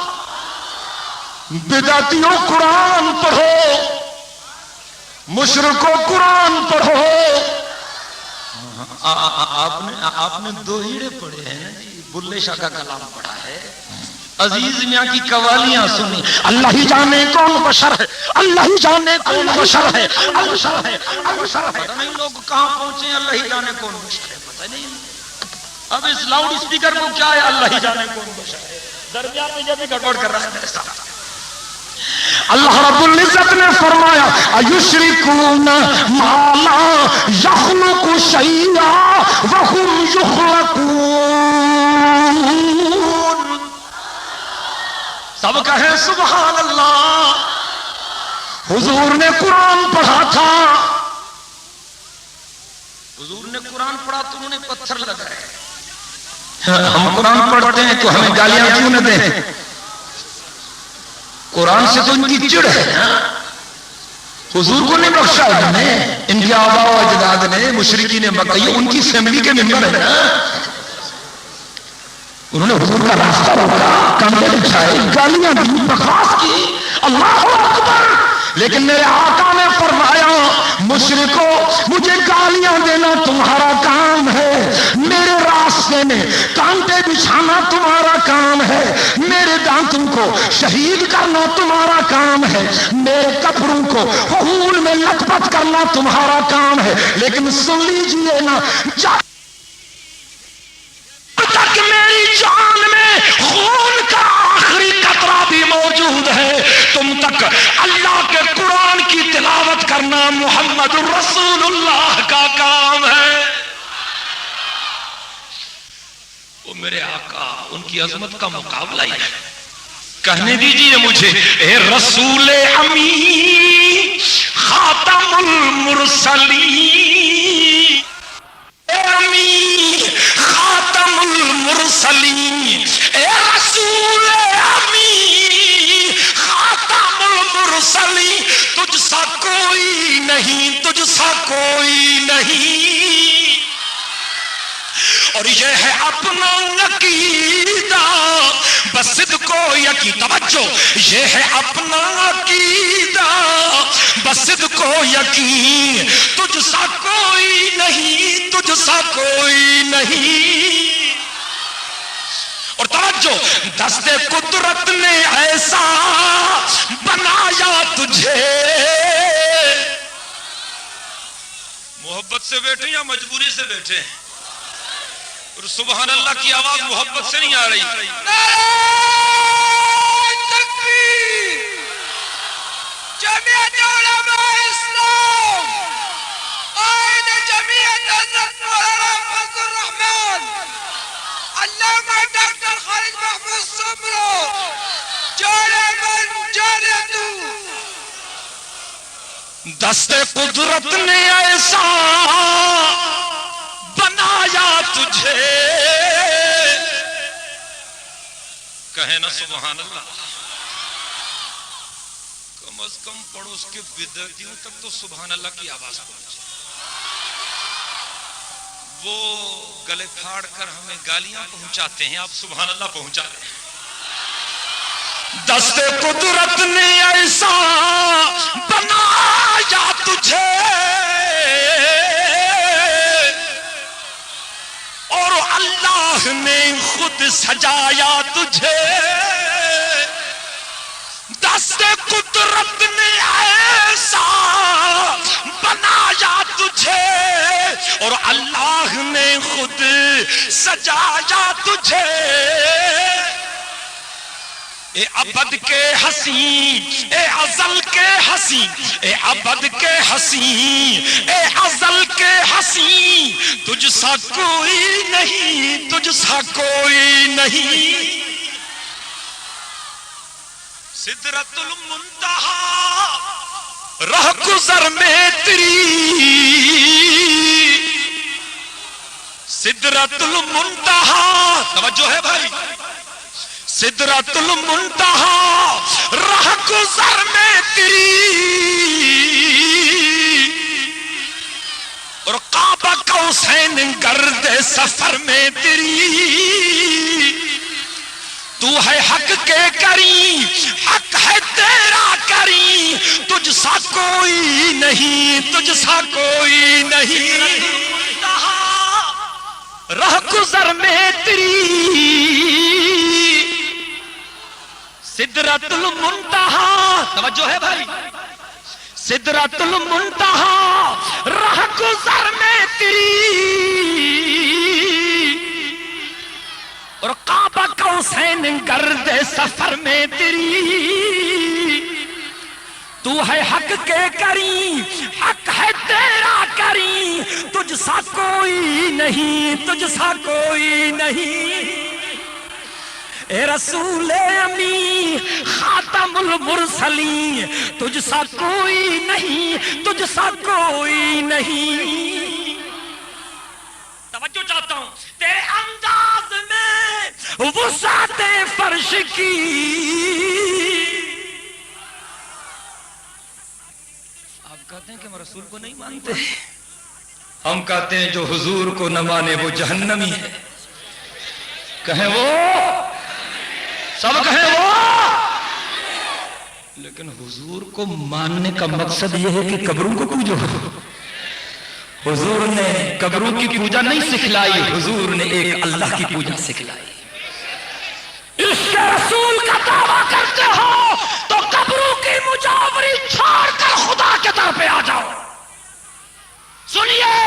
بدعتیوں قرآن پڑھو, مشرکو قرآن پڑھو. آپ نے دو ہیڑے پڑھے ہیں جی, بلے شاہ کا کلام پڑھا ہے, عزیز میاں کی قوالیاں سنی. اللہ ہی جانے کون بشر ہے, اللہ ہی جانے کون بشر ہے, پتہ نہیں لوگ کہاں پہنچے ہیں. اللہ ہی جانے کون بشر ہے پتہ نہیں. اب اس لاؤڈ اسپیکر کو کیا ہے, اللہ ہی جانے کون بشر ہے. درمیان میں یہ بھی گڑبڑ کر رہا ہے میرے ساتھ. اللہ رب العزت نے فرمایا ایشرکون ما لا یخلق شیئا وهم یخلقون. سب کہیں سبحان اللہ. حضور نے قرآن پڑھا تھا, حضور نے قرآن پڑھا تو انہوں نے پتھر لگائے. ہم قرآن پڑھتے ہیں تو ہمیں گالیاں کیوں نہ دیں. قرآن سے تو ان کی چڑ ہے. حضور کو نہیں بخشا انہوں نے, ان کے آباء و اجداد نے, مشرکین مکہ یہ ان کی فیملی کے ممبر ہے نا. انہوں نے حضور کا راستہ روکا, کندھے بچھائے, گالیاں دی, بکواس کی. اللہ اکبر. لیکن میرے آقا نے فرمایا مشرکو مجھے گالیاں دینا تمہارا کام ہے, میرے راستے میں کانٹے بچھانا تمہارا کام ہے, میرے دانتوں کو شہید کرنا تمہارا کام ہے, میرے کپڑوں کو خون میں لت پت کرنا تمہارا کام ہے. لیکن سن لیجئے نا, جب تک میری جان میں خون کا آخری قطرہ بھی موجود ہے تم تک اللہ کے قرآن کی تلاوت کرنا محمد رسول اللہ کا کام ہے. وہ میرے آقا, ان کی عظمت کا مقابلہ ہی ہے. کہنے دیجئے مجھے اے رسول امین خاتم المرسلین, اے امین خاتم المرسلین, اے رسول امین خاتم المرسلین. تجھ سا کوئی نہیں, تجھ سا کوئی نہیں. اور یہ ہے اپنا عقیدہ بس صدق و یقین. توجہ، یہ ہے اپنا عقیدہ بس صدق و یقین. تجھ سا کوئی نہیں، تجھ سا کوئی نہیں. اور توجہ، دست قدرت نے ایسا بنایا تجھے. محبت سے بیٹھے یا مجبوری سے بیٹھے ہیں؟ اور سبحان اللہ کی آواز محبت سے نہیں آ رہی. تکبیر! جمعیت علماء اسلام، قائد جمعیت حضرت مولانا فضل الرحمن علامہ ڈاکٹر خالد محمود سمرو، جانے من جانے تو. دست قدرت نے ایسا بنایا تجھے. کہے نا سبحان اللہ. کم از کم پڑوس کے بدعتیوں تک تو سبحان اللہ کی آواز پہنچے. وہ گلے پھاڑ کر ہمیں گالیاں پہنچاتے ہیں، آپ سبحان اللہ پہنچا رہے ہیں. دست قدرت نے ایسا بنایا تجھے اور اللہ نے خود سجایا تجھے. دست قدرت نے ایسا بنایا تجھے اور اللہ نے خود سجایا تجھے. اے ابد کے حسین، اے ازل کے حسین، اے ابد کے حسین، اے ازل کے حسین. تجھ سا کوئی نہیں، تجھ سا کوئی نہیں. سدرۃ المنتہا رہ گزر میں تیری. سدرۃ المنتہا، توجہ ہے بھائی. سدرۃ المنتہا رہ گزر میں تیری اور کعبہ قوسین گرد سفر میں تیری. تو ہے حق کے کریم، حق ہے تیرا کریم. تجھ سا کوئی نہیں، تجھ سا کوئی نہیں. رہ گزر میں تیری سدرۃ المنتہا. توجہ ہے بھائی. سدرۃ المنتہا رہ گزر میں تیری اور کعبہ قوسین گرد سفر میں تیری. تو ہے حق کے کریم، حق ہے تیرا کریم. تجھ سا کوئی نہیں، تجھ سا کوئی نہیں. اے رسول امی خاتم المرسلین، تجھ سا کوئی نہیں، تجھ سا کوئی نہیں. توجہ چاہتا ہوں، تیرے انداز میں وسعت فرش کی. آپ کہتے ہیں کہ ہم رسول کو نہیں مانتے. ہم کہتے ہیں جو حضور کو نہ مانے وہ جہنمی ہے. کہیں وہ، سب کہیں وہ. لیکن حضور کو ماننے کا مقصد یہ ہے کہ قبروں کو پوجو. حضور نے قبروں کی پوجا نہیں سکھلائی، حضور نے ایک اللہ کی پوجا سکھلائی. اس کے رسول کا دعویٰ کرتے ہو تو قبروں کی مجاوری چھوڑ کر خدا کے در پہ آ جاؤ. سنیے،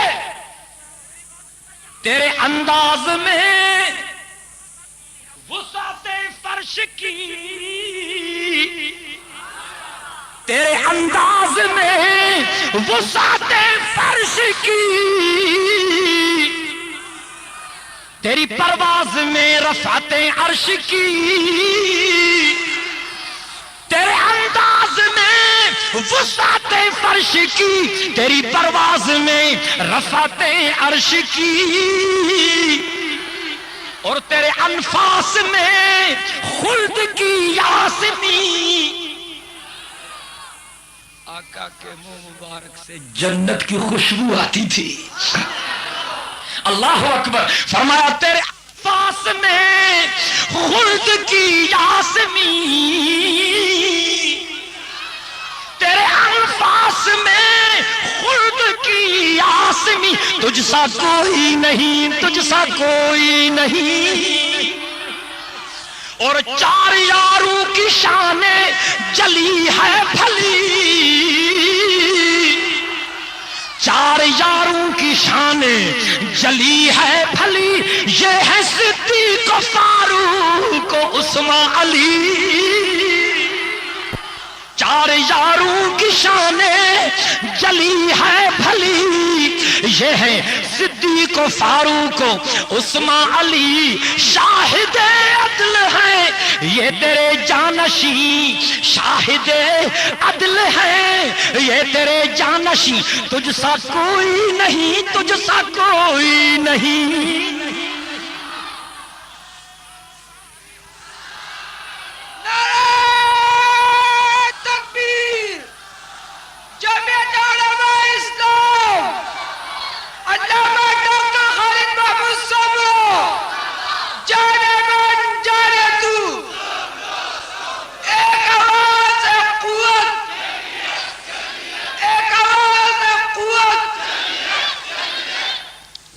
تیرے انداز میں وسعت فرش کی، تیرے انداز میں وسعت فرش کی، تیری پرواز میں رفعت عرش کی. تیرے انداز میں وسعت فرش کی، تیری پرواز میں رفعت عرش کی، اور تیرے انفاس میں خلد کی یاسمی. آقا کے منہ مبارک سے جنت کی خوشبو آتی تھی. اللہ اکبر. فرمایا تیرے پاس میں خلد کی یاسمین، تیرے الفاظ میں خلد کی یاسمین، تجھ سا کوئی نہیں، تجھ سا کوئی نہیں. اور چار یاروں کی شان جلی ہے بھلی، چار یاروں کی شان جلی ہے بھلی، یہ ہے صدیق و فاروق و عثمان علی. چار یاروں کی شان جلی ہے بھلی، یہ ہے صدیق و فاروق و عثمان علی. شاہد عدل ہے یہ تیرے جانشین، شاہد عدل ہے یہ تیرے جانشین، تجھ سا کوئی نہیں، تجھ سا کوئی نہیں.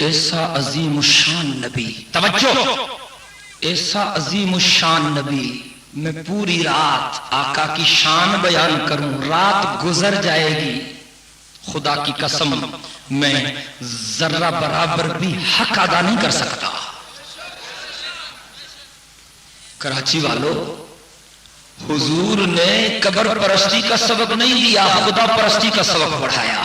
ایسا عظیم الشان نبی، توجہ، ایسا عظیم الشان نبی. میں پوری رات آقا کی شان بیان کروں، رات گزر جائے گی، خدا کی قسم میں ذرہ برابر بھی حق ادا نہیں کر سکتا. کراچی والوں، حضور نے قبر پرستی کا سبق نہیں دیا، خدا پرستی کا سبق پڑھایا.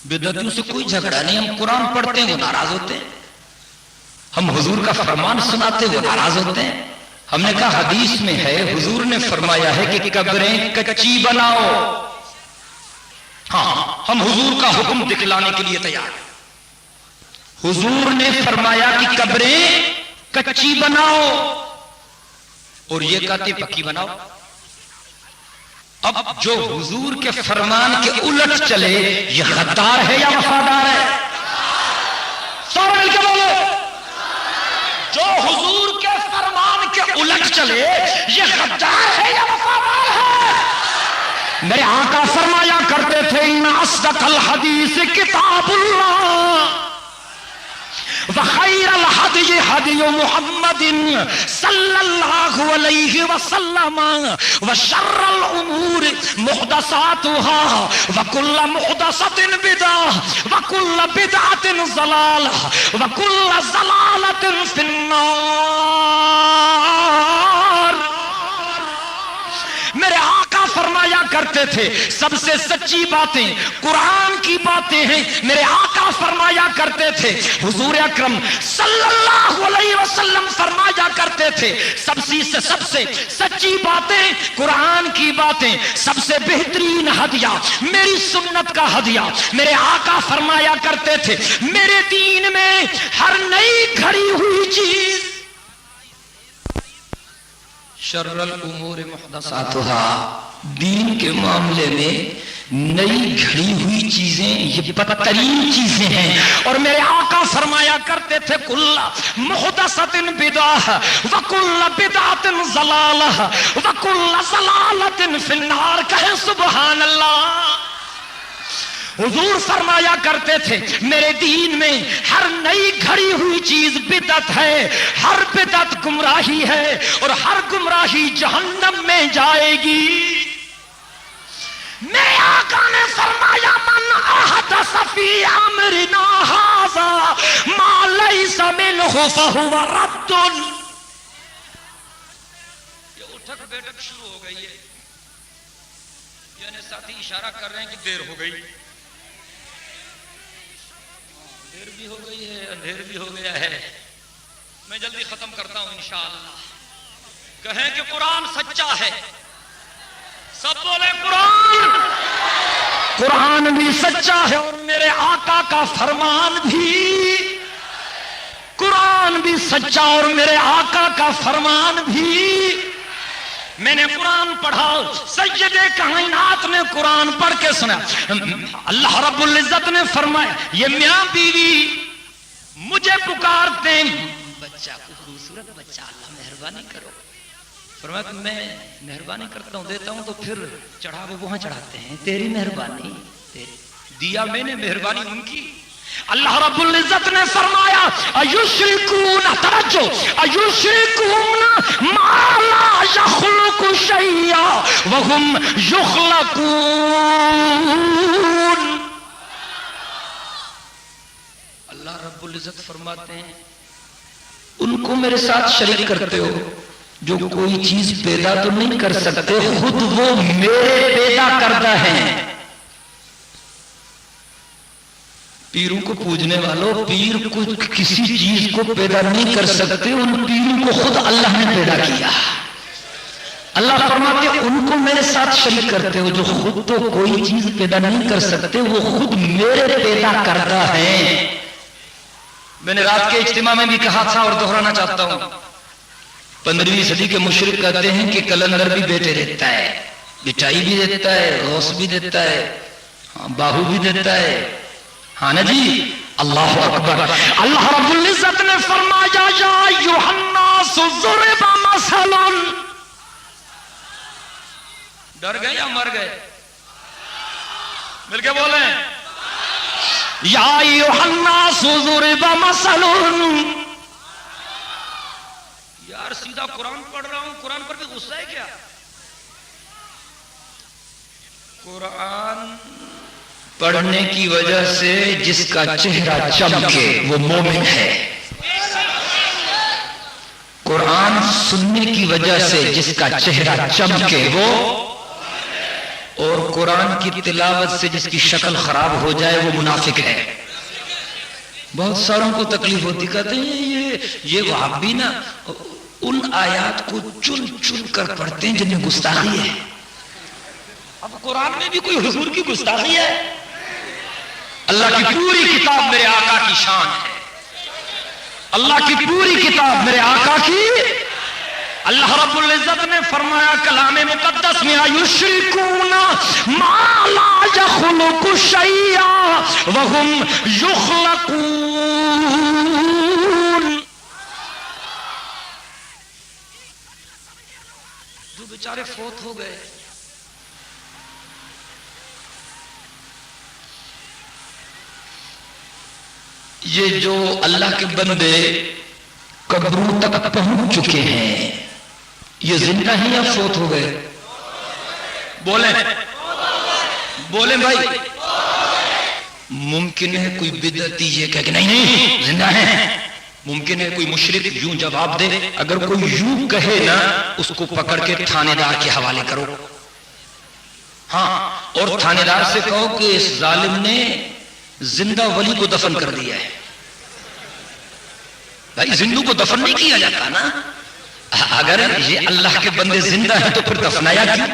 بدعتیوں سے کوئی جھگڑا نہیں، ہم قرآن پڑھتے ہیں وہ ناراض ہوتے ہیں، ہم حضور کا فرمان سناتے وہ ناراض ہوتے ہیں. ہم نے کہا حدیث میں ہے، حضور نے فرمایا ہے کہ قبریں کچی بناؤ. ہاں، ہم حضور کا حکم دکھلانے کے لیے تیار ہیں. حضور نے فرمایا کہ قبریں کچی بناؤ، اور یہ کہتے پکی بناؤ. اب جو حضور کے فرمان کے الٹ چلے یہ غدار ہے یا وفادار ہے؟ سارے مل کے بولو. جو حضور کے فرمان کے الٹ چلے یہ غدار ہے یا وفادار ہے؟ میرے آقا فرمایا کرتے تھے ان اصدق الحدیث کتاب اللہ وخیر الحدی حدی محمد صلی اللہ علیہ وسلم وشر الامور محدثاتها وکل محدثۃ بدعہ وکل بدعۃ ضلالہ وکل ضلالۃ فی النار. میرے آقا فرمایا کرتے تھے سب سے سچی باتیں قرآن کی باتیں ہیں. میرے آقا فرمایا کرتے تھے، حضور اکرم صلی اللہ علیہ وسلم فرمایا کرتے تھے سب سے سچی باتیں قرآن کی باتیں، سب سے بہترین ہدیہ میری سنت کا ہدیہ. میرے آقا فرمایا کرتے تھے میرے دین میں ہر نئی گھڑی ہوئی چیز شر الامور محدثاتها، دین کے معاملے میں نئی گھڑی ہوئی چیزیں یہ بدترین چیزیں ہیں. اور میرے آقا فرمایا کرتے تھے کل محدثۃ بدعہ وکل بدعۃ ضلالہ وکل ضلالۃ فی النار. کہیں سبحان اللہ. حضور فرمایا کرتے تھے میرے دین میں ہر نئی گھڑی ہوئی چیز بدعت ہے، ہر بدعت گمراہی ہے، اور ہر گمراہی جہنم میں جائے گی. میرے آقا نے فرمایا من احدث فی امرنا ھذا ما لیس منہ فہو رد. یہ اٹھک بیٹھک شروع ہو گئی ہے، یعنی ساتھی اشارہ کر رہے ہیں کہ دیر ہو گئی. دیر بھی ہو گئی ہے، اندھیر بھی ہو گیا ہے. میں جلدی ختم کرتا ہوں انشاءاللہ. کہیں کہ قرآن سچا ہے، سب بولے قرآن. قرآن بھی سچا ہے اور میرے آقا کا فرمان بھی. قرآن بھی سچا اور میرے آقا کا فرمان بھی. میں نے قرآن پڑھا، سید کائنات نے قرآن پڑھ کے سنا. اللہ رب العزت نے فرمایا یہ میاں بیوی مجھے پکارتے ہیں، بچہ کو خوبصورت بچہ، اللہ مہربانی کرو. فرمایا کہ میں مہربانی کرتا ہوں دیتا ہوں تو پھر چڑھا وہ وہاں چڑھاتے ہیں، تیری مہربانی دیا میں نے، مہربانی ان کی. اللہ رب العزت نے فرمایا ایشرکون، توجہ، ایشرکون ما لا یخلق شیئا وهم یخلقون. اللہ رب العزت فرماتے ہیں ان کو میرے ساتھ شریک کرتے ہو جو کوئی چیز پیدا تو نہیں کر سکتے، خود وہ میرے پیدا کردہ ہیں. پیروں کو پوجنے والوں، پیر کو کسی چیز کو پیدا نہیں کر سکتے، ان پیروں کو خود اللہ نے پیدا کیا. اللہ فرماتے ان کو میرے ساتھ شریک کرتے ہو جو خود تو کوئی چیز پیدا نہیں کر سکتے، وہ خود میرے پیدا کردہ ہیں. میں نے رات کے اجتماع میں بھی کہا تھا اور دہرانا چاہتا ہوں، 15ویں صدی کے مشرک کہتے ہیں کہ کلندر بھی بیٹے دیتا ہے، بٹائی بھی دیتا ہے، غوث بھی دیتا ہے، باہو بھی دیتا ہے. ہاں نا جی، اللہ اکبر. اللہ رب العزت نے فرمایا یا ایھا الناس ضرب مثل. ڈر گئے یا مر گئے؟ مل کے بولیں یا ایھا الناس ضرب مثل. یار سیدھا قرآن پڑھ رہا ہوں، قرآن پر بھی غصہ ہے کیا؟ قرآن پڑھنے کی وجہ سے جس کا چہرہ چمکے وہ مومن ہے. قرآن سننے کی وجہ سے جس کا چہرہ چمکے وہ، اور قرآن کی تلاوت سے جس کی شکل خراب ہو جائے وہ منافق ہے. بہت ساروں کو تکلیف ہوتی، کہتے ہیں یہ وہابی نا ان آیات کو چن چن کر پڑھتے ہیں جن میں گستاخی ہے. اب قرآن میں بھی کوئی حضور کی گستاخی ہے؟ اللہ کی پوری کتاب میرے آقا کی شان ہے. اللہ کی پوری کتاب میرے آقا کی. اللہ رب العزت نے فرمایا کلام مقدس میں یشرکون ما لا یخلق شیئا وهم یخلقون. جو بیچارے فوت ہو گئے، یہ جو اللہ کے بندے قبروں تک پہنچ چکے ہیں، یہ زندہ ہیں یا فوت ہو گئے؟ بولیں بولیں بھائی. ممکن ہے کوئی بدعتی یہ کہے کہ نہیں زندہ ہیں. ممکن ہے کوئی مشرک یوں جواب دے. اگر کوئی یوں کہے نا، اس کو پکڑ کے تھانے دار کے حوالے کرو. ہاں، اور تھانے دار سے کہو کہ اس ظالم نے زندہ ولی کو دفن کر دیا ہے. بھائی زندوں کو دفن نہیں کیا جاتا نا. اگر یہ اللہ کے بندے زندہ ہیں تو پھر دفنایا کیوں؟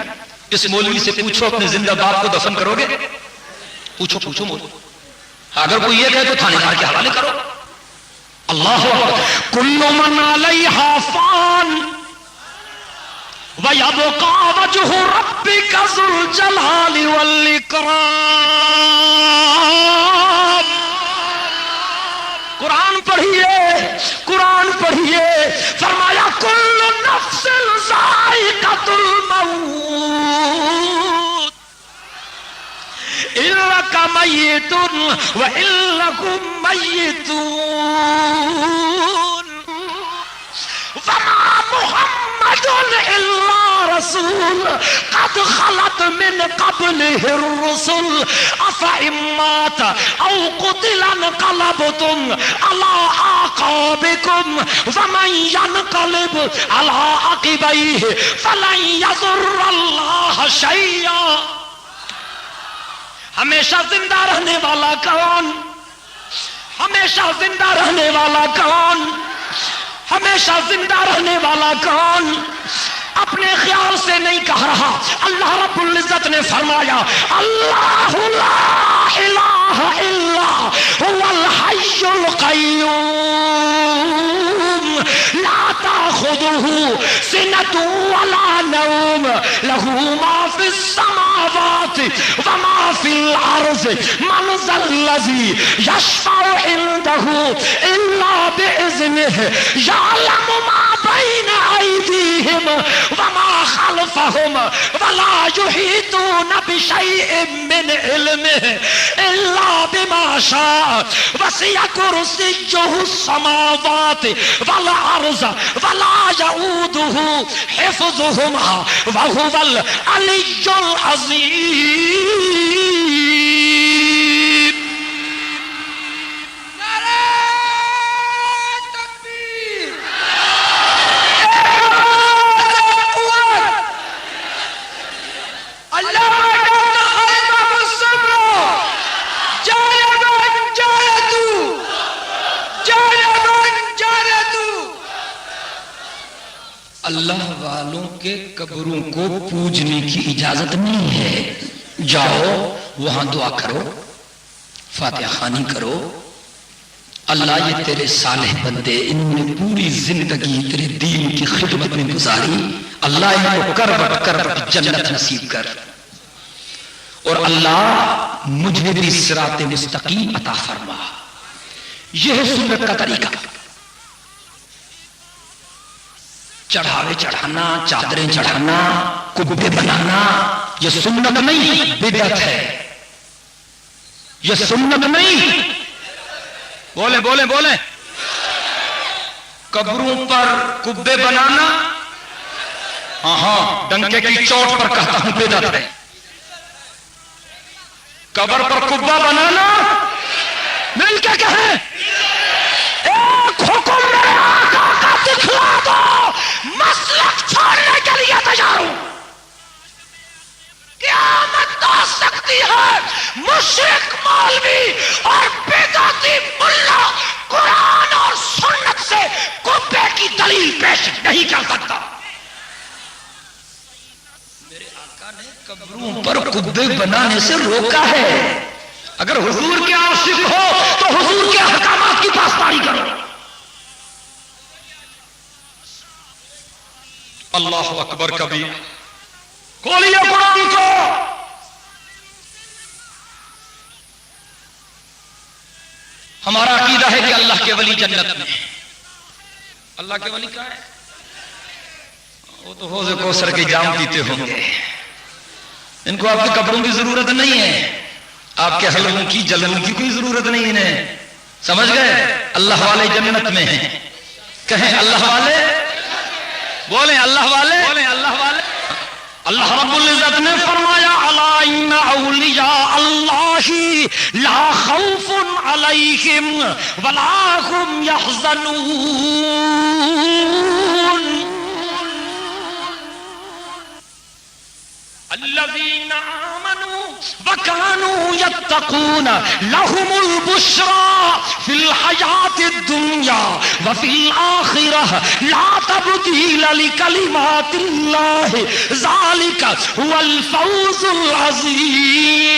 اس مولوی سے پوچھو اپنے زندہ باپ کو دفن کرو گے؟ پوچھو مولوی. اگر کوئی یہ کہے تو تھانے دار کے حوالے کرو. اللہ اکبر. کل من علیہا فان وَيَبْقَى وَجْهُ رَبِّكَ ذُو الْجَلَالِ وَالْإِكْرَامِ. قرآن پڑھیے. فرمایا کل نفس ذائقۃ الموت انک میت وانکم میتون وما محمد الا رسول قد خلت من قبله الرسل افإن مات او قتل انقلبتم على اعقابكم ومن ينقلب على عقبيه فلن يضر الله شيئا. ہمیشہ زندہ رہنے والا کون؟ ہمیشہ زندہ رہنے والا کون؟ ہمیشہ زندہ رہنے والا کون؟ اپنے خیال سے نہیں کہہ رہا. اللہ رب العزت نے فرمایا اللہ لا الہ الا هو الحی القیوم لا تأخذه سنة ولا نوم له ما في السماوات وما في الأرض من ذا الذي يشفع عنده إلا بإذنه يعلم ما بين أيديهم وما خلفهم ولا يحيطون بشيء من علمه إلا بما شاء وسع كرسيه السماوات والأرض ولا يؤوده حفظهما وهو العلي العظيم. اللہ والوں کے قبروں کو پوجنے کی اجازت نہیں ہے. جاؤ وہاں دعا کرو، فاتحہ خوانی کرو. اللہ یہ تیرے صالح بندے، انہوں نے پوری زندگی تیرے دین کی خدمت میں گزاری، اللہ ان کو کربٹ کربٹ جنت نصیب کر. اور اللہ مجھے بھی صراط مستقیم عطا فرما. یہ ہے سنت کا طریقہ. چڑھاوے چڑھانا، چادریں چڑھانا، کبے بنانا، یہ سنت نہیں، بدعت ہے. یہ سنت نہیں. بولیں بولیں بولیں. قبروں پر کبے بنانا، ہاں ہاں ڈنکے کی چوٹ پر کہتا ہوں بدعت ہے. قبر پر کبا بنانا، مل کے کہیں ایک حکم میرے آقا کا دکھلا دو، مسلک چھوڑنے کے لیے تیار ہوں. قیامت آ سکتی ہے، مشرک مولوی اور بدعتی ملا قرآن اور سنت سے کبے کی دلیل پیش نہیں کر سکتا. میرے آقا نے قبروں پر کبے بنانے سے روکا ہے. اگر حضور کے عاشق ہو تو حضور کے احکامات کی پاسداری کرو. اللہ اکبر کبھی کھولیے قرآن کو. ہمارا عقیدہ ہے کہ اللہ کے ولی جنت میں. اللہ کے ولی کہاں ہے؟ وہ تو حوض کوثر کے جام پیتے ہوں گے. ان کو آپ کی قبروں کی ضرورت نہیں ہے، آپ کے حلقوں کی جلنوں کی کوئی ضرورت نہیں ہے. سمجھ گئے؟ اللہ والے جنت میں ہیں. کہیں اللہ والے، بولیں اللہ والے، بولیں اللہ والے. اللہ رب العزت نے فرمایا الا ان اولیاء اللہ لا خوف علیہم ولا هم يحزنون. الذين آمنوا وكانوا يتقون لهم البشرى في الحياة الدنيا وفي الآخرة لا تبديل لكلمات الله ذلك هو الفوز العظيم.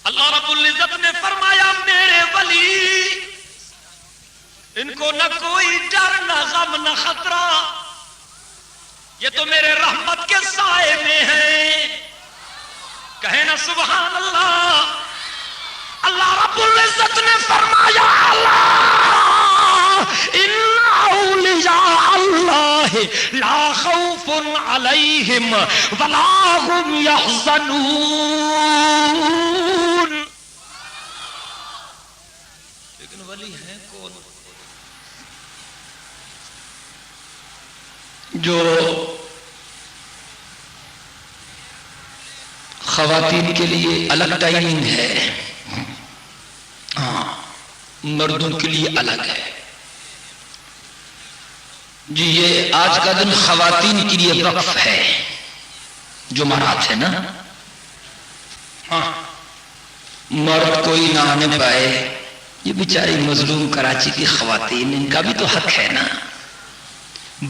اللہ رب العزت نے فرمایا میرے ولی، ان کو نہ کوئی ڈر، نہ غم، نہ خطرہ. یہ تو میرے رحمت کے سائے میں ہیں. کہیں نا سبحان اللہ. اللہ رب العزت نے فرمایا اللہ ان اولیاء اللہ لا خوف علیہم ولا هم يحزنون. لیکن ولی ہیں کون؟ جو خواتین کے لیے الگ ٹائمنگ ہے، ہاں مردوں کے لیے الگ ہے. جی یہ آج کا دن خواتین کے لیے وقف ہے، جمعرات ہے نا. ہاں مرد کوئی نہ آنے پائے. یہ بیچاری مظلوم کراچی کی خواتین، ان کا بھی تو حق ہے نا.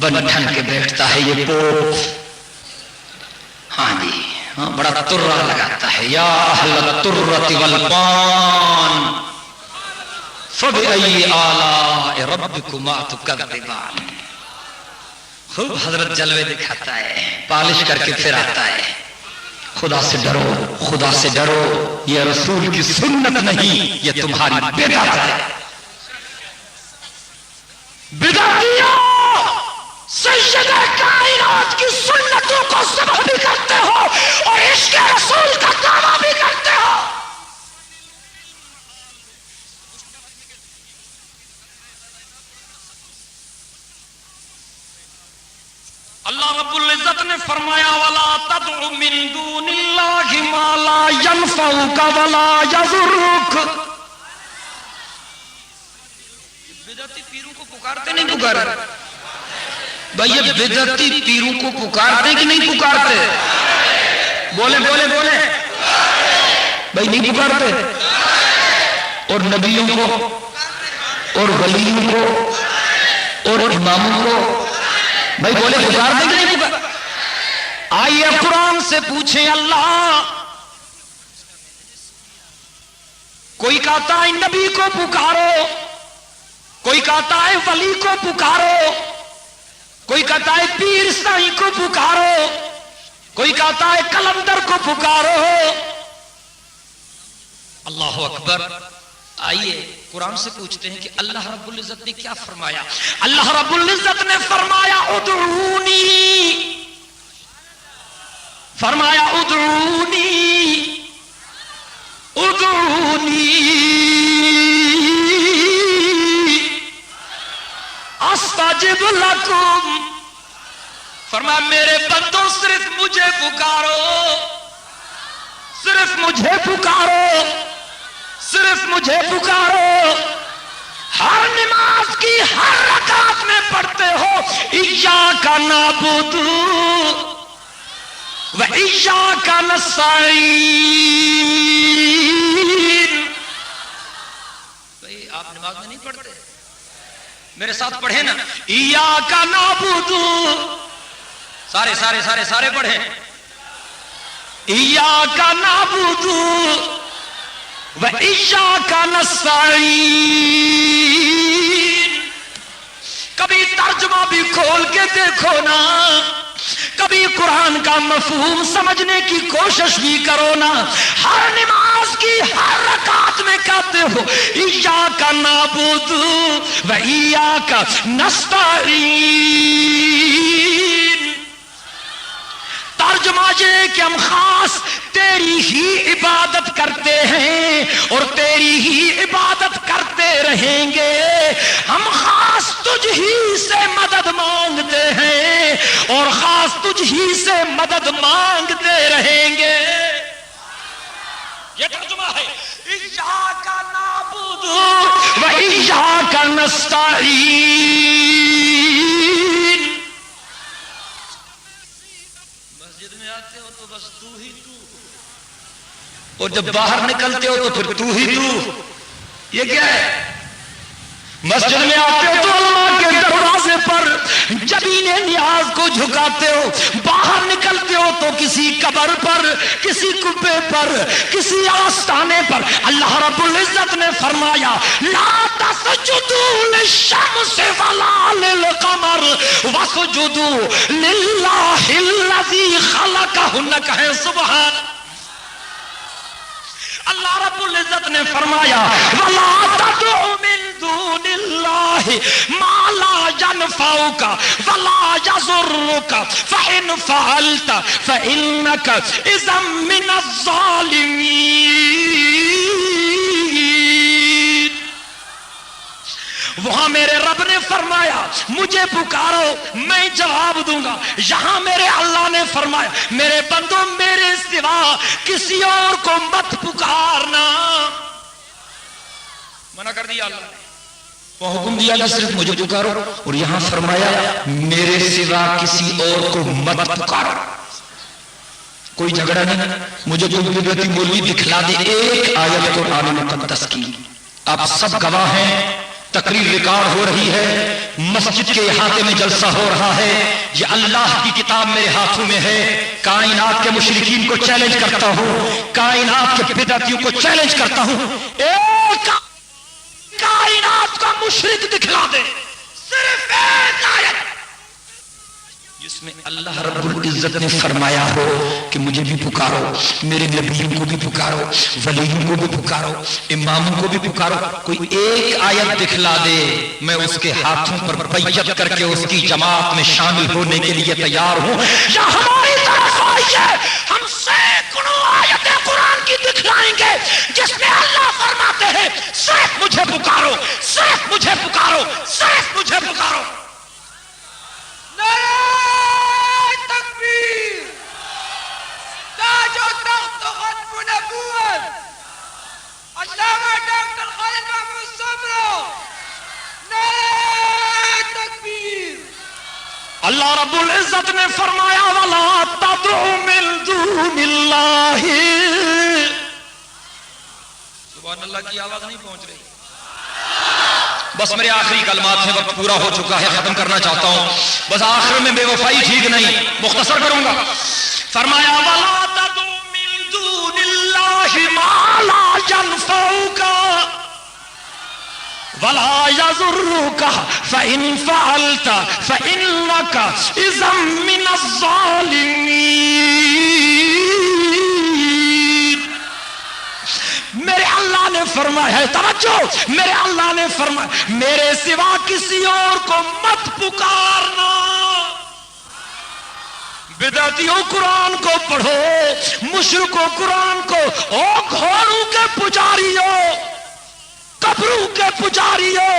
بن ٹھن کے بیٹھتا ہے یہ پوپ، ہاں جی ہاں بڑا ترہ لگاتا ہے. یا اہل الترۃ والپان فبأي آلاء ربكما تكذبان. خوب حضرت جلوے دکھاتا ہے، پالش کر کے پھر آتا ہے. خدا سے ڈرو، خدا سے ڈرو، یہ رسول کی سنت نہیں، یہ تمہاری بدعت ہے. بدعتیوں، سیدہ کائنات کی سنتوں کو ذبح بھی کرتے ہو اور عشق رسول کا دعویٰ بھی کرتے ہو. اللہ رب العزت نے فرمایا وَلَا تَدْعُ مِن دُونِ اللَّهِ مَا لَا يَنفَعُكَ وَلَا يَضُرُّكَ. بدعتی پیروں کو پکارتے نہیں پکارتے؟ بھائی یہ بدعتی پیروں کو پکارتے کہ نہیں پکارتے؟ بولے بولے بولے بھائی نہیں پکارتے؟ اور نبیوں کو اور ولیوں کو اور اماموں کو بھائی بولے پکارتے کہ نہیں پکارتے؟ آئیے قرآن سے پوچھیں. اللہ کوئی کہتا ہے نبی کو پکارو، کوئی کہتا ہے ولی کو پکارو، کوئی کہتا ہے پیر سائی کو پکارو، کوئی کہتا ہے کلندر کو پکارو. اللہ اکبر. آئیے قرآن سے پوچھتے ہیں کہ اللہ رب العزت نے کیا فرمایا. اللہ رب العزت نے فرمایا ادعونی، فرمایا ادعونی ادعونی استجب لکم. فرمایا میرے بندوں صرف مجھے پکارو، صرف مجھے پکارو، صرف مجھے پکارو. ہر نماز کی ہر رکعت میں پڑھتے ہو ایاک نعبد و ایاک نستعین. بھئی آپ نماز میں نہیں پڑھتے؟ میرے ساتھ پڑھیں نا. ایاک نعبد، سارے سارے سارے سارے پڑھیں. ایاک نعبد وَإِيَّاكَ نَسْتَعِينُ. کبھی ترجمہ بھی کھول کے دیکھو نا، کبھی قرآن کا مفہوم سمجھنے کی کوشش بھی کرو نا. ہر نماز کی ہر رکعت میں کہتے ہو ایاک نعبد وَإِيَّاكَ نَسْتَعِينُ. ترجمہ یہ کہ ہم خاص تیری ہی عبادت کرتے ہیں اور تیری ہی عبادت کرتے رہیں گے. ہم خاص تجھ ہی سے مدد مانگتے ہیں اور خاص تجھ ہی سے مدد مانگتے رہیں گے. یہ ترجمہ ہے ایاک نعبد و ایاک نستعین. مسجد میں آتے ہو تو بس تو ہی تو، اور جب باہر نکلتے ہو تو پھر تو ہی تو. یہ کیا ہے؟ مسجد میں آتے ہو تو اللہ کے دروازے پر جبین نیاز کو جھکاتے ہو، باہر نکلتے ہو تو کسی قبر پر، کسی کبے پر، کسی آستانے پر. اللہ رب العزت نے فرمایا لا تسجدوا للشمس ولا للقمر واسجدوا للہ الذی خلقہن. کہیں سبحان. اللہ رب العزت نے فرمایا وَلَا تَدْعُ مِن دُونِ اللَّهِ مَا لَا يَنفَعُكَ وَلَا يَضُرُّكَ فَإِنْ فَعَلْتَ فَإِنَّكَ إِذًا مِنَ الظَّالِمِينَ. وہاں میرے رب نے فرمایا مجھے پکارو میں جواب دوں گا. یہاں میرے اللہ نے فرمایا میرے بندوں میرے سوا کسی اور کو مت پکارنا. منع کر دیا اللہ نے، وہ حکم دیا کہ صرف مجھے پکارو، اور یہاں فرمایا میرے سوا کسی اور کو مت پکارو. کوئی جھگڑا نہیں. مجھے جو بدعتی مولوی دکھلا دے ایک آیت قرآن مقدس کی، آپ سب گواہ ہیں. تقریر ریکارڈ ہو رہی ہے، مسجد کے احاطے میں جلسہ ہو رہا ہے. یہ اللہ کی کتاب میرے ہاتھوں میں ہے. کائنات کے مشرکین کو چیلنج کرتا ہوں، کائنات کے بدعتیوں کو چیلنج کرتا ہوں. ایک کائنات کا مشرک دکھلا دے صرف ایک آیت جس میں اللہ رب العزت نے فرمایا ہو کہ مجھے بھی پکارو، میرے نبیوں کو بھی پکارو، ولیوں کو بھی پکارو، اماموں کو بھی پکارو، کوئی ایک آیت دکھلا دے میں اس کے ہاتھوں پر بیعت کر کے اس کی جماعت میں شامل ہونے کے لیے تیار ہوں، یا ہماری طرف آئیے ہم سینکڑوں آیتیں قرآن کی دکھلائیں گے جس میں اللہ فرماتے ہیں صرف مجھے پکارو، صرف مجھے پکارو، صرف مجھے پکارو۔ نعرہ تکبیر، تاج و تخت و ختم نبوت، علامہ ڈاکٹر خالد محمود سومرو، نعرہ تکبیر۔ اللہ رب العزت نے فرمایا وَلَا تَدْعُ مِن دُونِ اللَّهِ، سبحان اللہ کی آواز نہیں پہنچ رہی، بس میرے آخری کلمات ہیں، وقت پورا ہو چکا ہے، ختم کرنا چاہتا ہوں، بس آخر میں بے وفائی ٹھیک نہیں، مختصر کروں گا۔ فرمایا وَلَا تَدْعُ مِن دُونِ اللَّهِ مَا لَا يَنفَعُكَ وَلَا يَضُرُّكَ فَإِن فَعَلْتَ فَإِنَّكَ إِذًا مِّنَ الظَّالِمِينَ۔ میرے اللہ نے فرمایا ہے، توجہ، میرے اللہ نے فرمایا میرے سوا کسی اور کو مت پکارنا۔ بدعتیوں قرآن کو پڑھو، مشرکوں قرآن کو، او گھوڑوں کے پجاریوں، قبروں کے پجاریوں،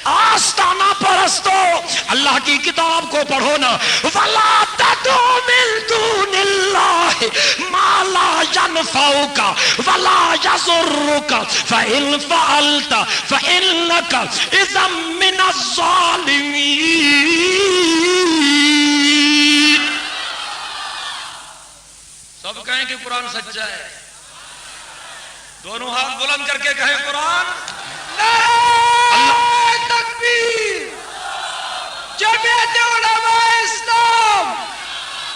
آستانہ پرستو، اللہ کی کتاب کو پڑھو نا۔ وَلَا تَدْعُ مِن دُونِ اللَّهِ مَا لَا يَنفَعُكَ وَلَا يَضُرُّكَ فَإِن فَعَلْتَ فَإِنَّكَ إِذًا مِّنَ الظَّالِمِينَ۔ سب کہیں کہ قرآن سچا ہے، دونوں ہاتھ بلند کر کے کہیں قرآن۔ نعرہ تکبیر، جمعیت علماء اسلام،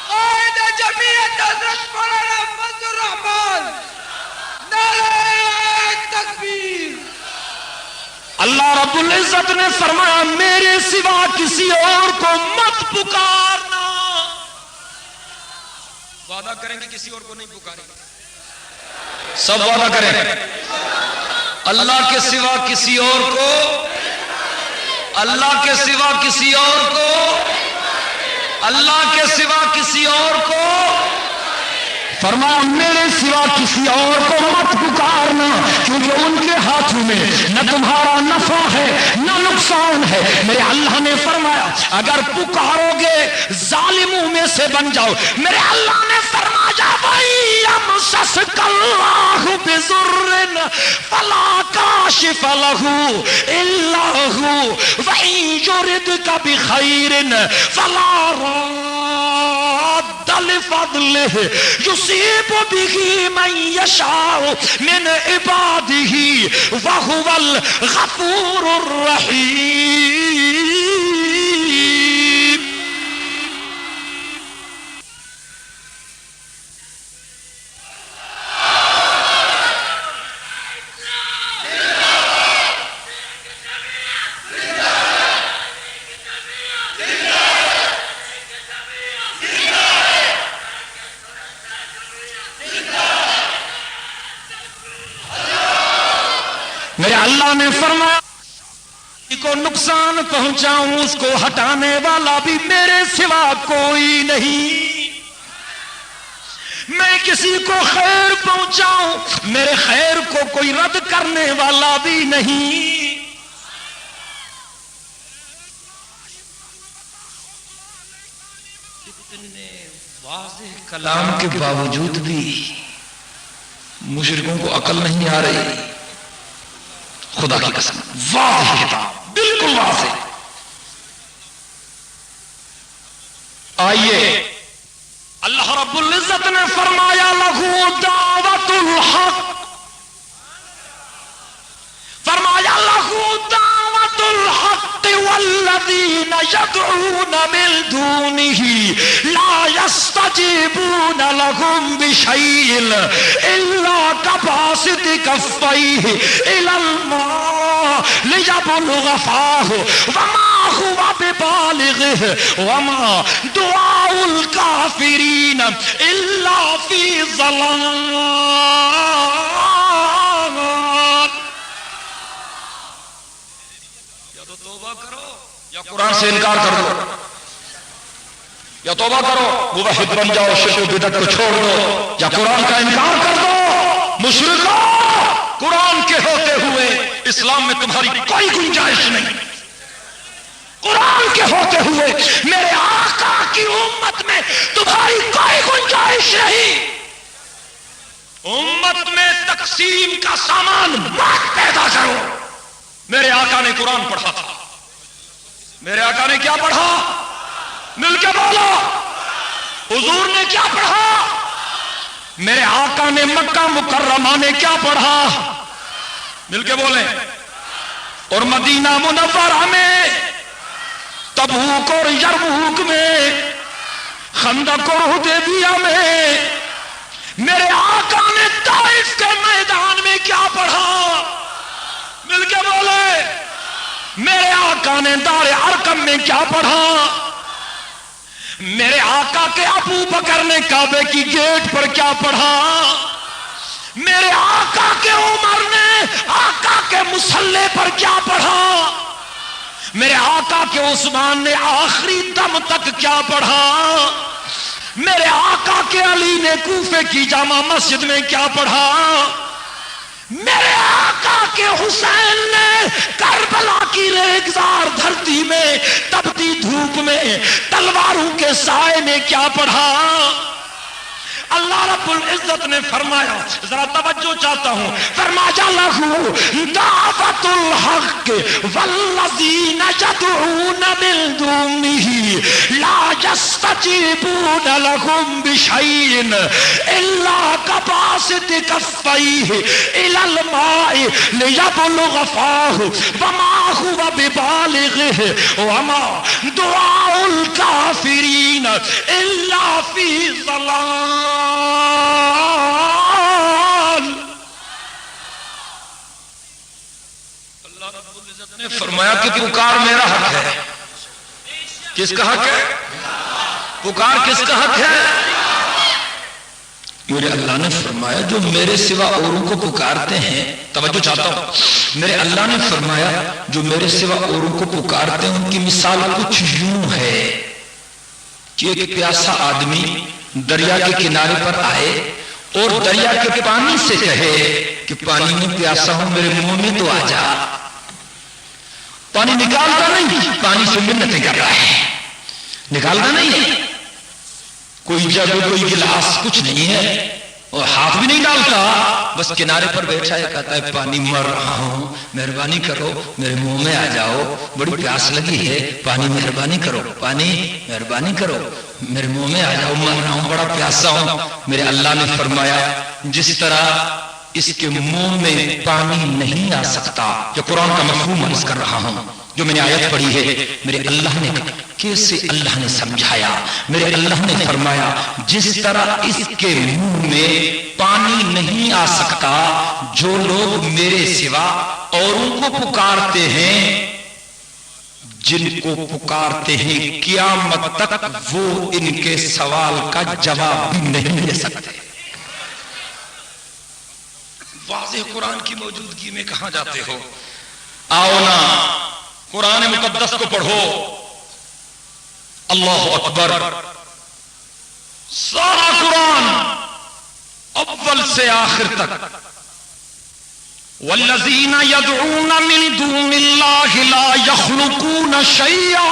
قائد جمعیت حضرت مولانا فضل الرحمان، نعرہ تکبیر۔ اللہ رب العزت نے فرمایا میرے سوا کسی اور کو مت پکارنا۔ وعدہ کریں گے کسی اور کو نہیں پکاریں گے، سب وعدہ کریں اللہ کے سوا کسی اور کو، اللہ کے سوا کسی اور کو، اللہ کے سوا کسی اور کو، فرمایا میرے سوا کسی اور کو مت پکارنا، کیونکہ ان کے ہاتھوں میں نہ تمہارا نفع ہے نہ نقصان ہے۔ میرے اللہ نے فرمایا اگر پکارو گے ظالموں میں سے بن جاؤ۔ میرے اللہ نے فرمایا يَمْسَسْكَ اللَّهُ بِضُرٍّ فَلَا كَاشِفَ لَهُ إِلَّا هُوَ وَإِن يُرِدْكَ بِخَيْرٍ فَلَا رَادَّ لِفَضْلِهِ يُصِيبُ بِهِ مَن يَشَاءُ مِنْ عِبَادِهِ وَهُوَ الْغَفُورُ الرَّحِيمُ۔ میرے اللہ نے فرمایا کو نقصان پہنچاؤں اس کو ہٹانے والا بھی میرے سوا کوئی نہیں، میں کسی کو خیر پہنچاؤں میرے خیر کو کوئی رد کرنے والا بھی نہیں۔ اتنے واضح کلام کے باوجود بھی مشرکوں کو عقل نہیں آ رہی، خدا کی قسم واضح کتاب بالکل واضح۔ آئیے اللہ رب العزت نے فرمایا لہو دعوت الحق، فرمایا لہو دعوت الحق والذین یدعون من دونہ لا یستجیبون لهم بشیء الا کباسط کفیہ الی الماء لِيَبْلُغَ فَاهُ وَمَا هُوَ بِبَالِغِهِ وَمَا دُعَاءُ الْكَافِرِينَ إِلَّا فِي ضَلَالٍ۔ یا تو توبہ کرو یا قرآن سے انکار کر دو، یا توبہ کرو موحد بن جاؤ، شرک و بدعت کو چھوڑ دو، یا قرآن کا انکار کر دو۔ مشرکو، قرآن کے ہوتے ہوئے اسلام میں تمہاری کوئی گنجائش نہیں، قرآن کے ہوتے ہوئے میرے آقا کی امت میں تمہاری کوئی گنجائش نہیں۔ امت میں تقسیم کا سامان مت پیدا کرو۔ میرے آقا نے قرآن پڑھا تھا، میرے آقا نے کیا پڑھا؟ مل کے بولو، حضور نے کیا پڑھا؟ میرے آقا نے مکہ مکرمہ نے کیا پڑھا؟ مل کے بولیں۔ اور مدینہ منورہ میں، تبوک اور یرموک میں، خندق اور حدیبیہ میں، میرے آقا نے طائف کے میدان میں کیا پڑھا؟ مل کے بولے۔ میرے آقا نے دار ارقم میں کیا پڑھا؟ میرے آقا کے ابو بکر نے کعبے کی گیٹ پر کیا پڑھا؟ میرے آقا کے عمر نے آقا کے مصلی پر کیا پڑھا؟ میرے آقا کے عثمان نے آخری دم تک کیا پڑھا؟ میرے آقا کے علی نے کوفے کی جامع مسجد میں کیا پڑھا؟ میرے آقا کے حسین نے کربلا کی ریگزار دھرتی میں تپتی دھوپ میں تلواروں کے سائے میں کیا پڑھا؟ اللہ رب العزت نے فرمایا، ذرا توجہ چاہتا ہوں، فرمایا لہو دعوت الحق والذین یدعون من دونہ لا یستجیبون لهم بشیء الا کباسط کفیہ الی الماء لیبلغ فاہ وما هو ببالغہ وما دعاء الکافرین الا فی ضلال۔ اللہ رب العزت نے فرمایا کہ پکار میرا حق ہے۔ کس کا حق ہے؟ پکار کس کا حق ہے؟ میرے اللہ نے فرمایا جو میرے سوا اوروں کو پکارتے ہیں، توجہ چاہتا ہوں، میرے اللہ نے فرمایا جو میرے سوا اوروں کو پکارتے ہیں ان کی مثال کچھ یوں ہے کہ ایک پیاسا آدمی دریا کے کنارے پر آئے اور دریا کے پانی سے کہے کہ پانی میں پیاسا ہوں، میرے منہ میں تو آ جا۔ پانی نکالتا نہیں، پانی سے منتیں کر رہا ہے، نکالتا نہیں، کوئی جگ کوئی گلاس کچھ نہیں ہے اور ہاتھ بھی نہیں ڈالتا، بس کنارے پر بیٹھا ہے، کہتا ہے پانی مر رہا ہوں، مہربانی کرو میرے منہ میں آ جاؤ، بڑی پیاس لگی ہے، پانی مہربانی کرو، پانی مہربانی کرو، میرے منہ میں آ جاؤ، مر رہا ہوں، بڑا پیاسا ہوں۔ میرے اللہ نے فرمایا جس طرح اس کے منہ میں پانی نہیں آ سکتا، جو قرآن کا مفہوم عرض کر رہا ہوں، جو میں نے آیت پڑھی ہے، میرے اللہ نے کیسے اللہ نے سمجھایا، میرے اللہ نے فرمایا جس طرح اس کے منہ میں پانی نہیں آ سکتا، جو لوگ میرے سوا اوروں کو پکارتے ہیں، جن کو پکارتے ہیں قیامت تک وہ ان کے سوال کا جواب بھی نہیں دے سکتے۔ واضح قرآن کی موجودگی میں کہاں جاتے ہو؟ آؤ نا قرآن مقدس کو پڑھو۔ اللہ اکبر، سارا قرآن اول سے آخر تک والذین یدعون من دون اللہ لا یخلقون شیئا،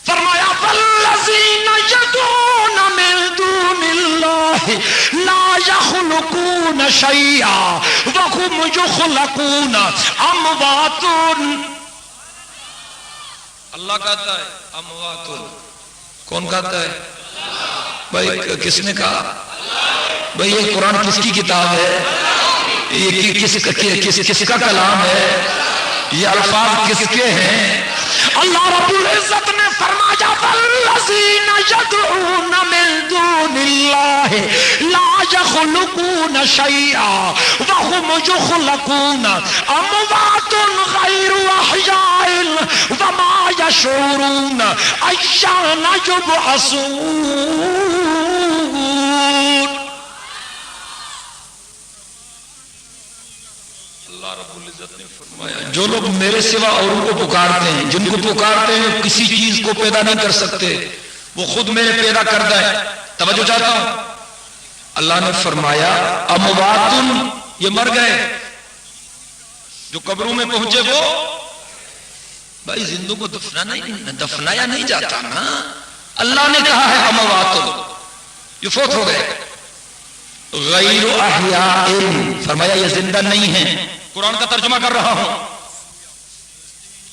فرمایا والذین یدعون من دون اللہ لا یخلقون شیئا وهم یخلقون اموات۔ اللہ کہتا ہے اموات، کون کہتا ہے؟ بھائی کس نے کہا؟ بھائی یہ قرآن کس کی کتاب ہے؟ یہ کس کا کلام ہے؟ یہ الفاظ کس کے ہیں؟ اللہ رب العزت نے فرمایا والذین یدعون من دون اللہ لا یخلقون شیئا وهم یخلقون اموات غیر احیاء وما یشعرون ایان یبعثون. اللہ رب العزت نے فرمایا جو لوگ میرے سوا اوروں کو پکارتے ہیں، جن کو پکارتے ہیں کسی چیز کو پیدا نہیں کر سکتے، وہ خود میرے پیدا کردہ ہے. توجہ چاہتا ہوں، اللہ نے فرمایا امواتن، یہ مر گئے، جو قبروں میں پہنچے وہ بھائی زندوں کو دفنایا نہیں جاتا نا. اللہ نے کہا ہے امواتن، یہ فوت ہو گئے. غیر احیاء، فرمایا یہ زندہ نہیں ہیں. قرآن کا ترجمہ کر رہا ہوں.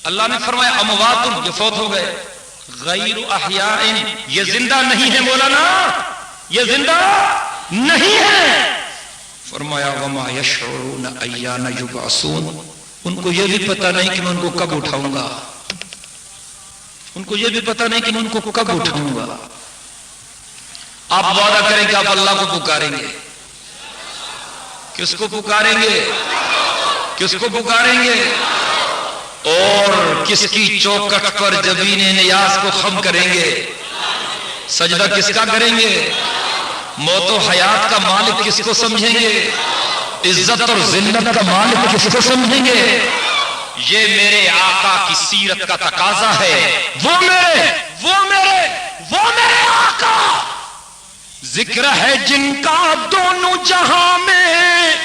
اللہ نے فرمایا امواتن، یہ فوت ہو گئے. غیر احیاء، یہ زندہ نہیں ہے. مولانا یہ زندہ نہیں ہے. فرمایا وما یشعرون ایان یبعثون، ان کو یہ بھی پتہ نہیں کہ میں ان کو کب اٹھاؤں گا. ان کو یہ بھی پتہ نہیں کہ میں ان کو کب اٹھاؤں گا. آپ وعدہ کریں کہ آپ اللہ کو پکاریں گے. کس کو پکاریں گے؟ کس کو پکاریں گے؟ اور کس کی چوکٹ پر جبین نیاز کو خم کریں گے؟ سجدہ کس کا کریں گے؟ موت و حیات کا مالک کس کو سمجھیں گے؟ عزت اور ذلت کا مالک کس کو سمجھیں گے؟ یہ میرے آقا کی سیرت کا تقاضا ہے. وہ میرے آقا ذکر ہے جن کا دونوں جہاں میں،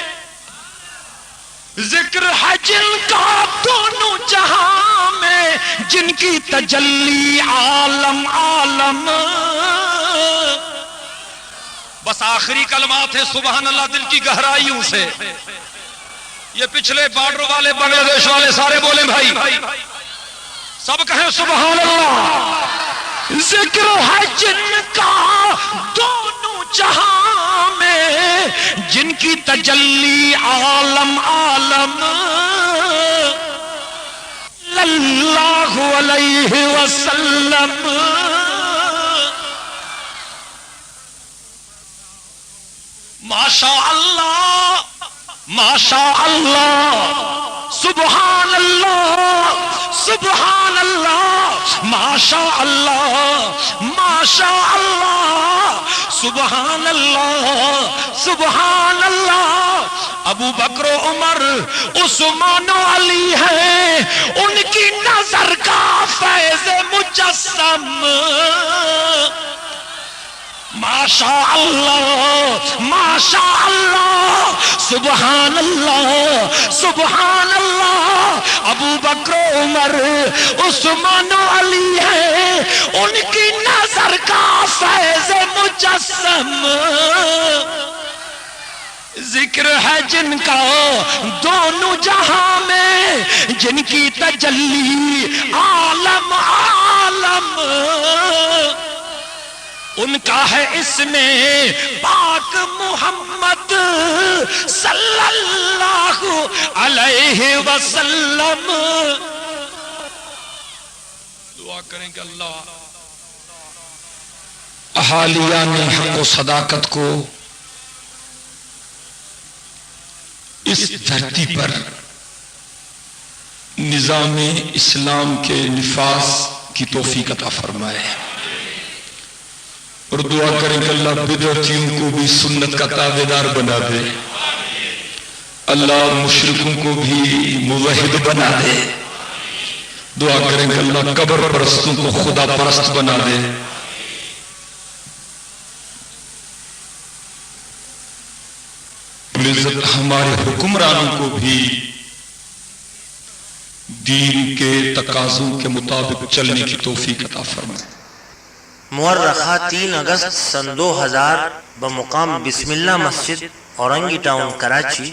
ذکر ہے جن کا دونوں جہاں میں، جن کی تجلی عالم عالم. بس آخری کلمات ہے سبحان اللہ دل کی گہرائیوں سے. یہ پچھلے بارڈر والے بنگلہ دیش والے سارے بولیں بھائی، سب کہیں سبحان اللہ. ذکر ہے جن کا دونوں جہاں میں، جن کی تجلی عالم عالم. اللہ علیہ وسلم ماشاء اللہ ماشاء اللہ سبحان اللہ سبحان اللہ ماشاء اللہ ماشاء اللہ سبحان اللہ سبحان اللہ. ابو بکر و عمر عثمان و علی ہیں ان کی نظر کا فیض مجسم. ماشاء اللہ ماشاء اللہ سبحان اللہ سبحان اللہ. ابو بکر و عمر عثمان و علی ہیں ان کی نظر کا فیض مجسم. ذکر ہے جن کا دونوں جہاں میں، جن کی تجلی عالم عالم. ان کا ہے اس میں پاک محمد صلی اللہ علیہ وسلم. دعا کریں کہ اللہ احالیان حق و صداقت کو اس دھرتی پر نظام اسلام کے نفاذ کی توفیق عطا فرمائے، اور دعا کریں کہ اللہ بدعتیوں کو بھی سنت کا تابعدار بنا دے، اللہ مشرکوں کو بھی موحد بنا دے. دعا کریں کہ اللہ قبر پرستوں کو خدا پرست بنا دے. ہمارے حکمرانوں کو بھی دین کے تقاضوں کے مطابق چلنے کی توفیق عطا فرمائے. مورخہ 3 اگست سن 2000 بمقام بسم اللہ مسجد اورنگی ٹاؤن کراچی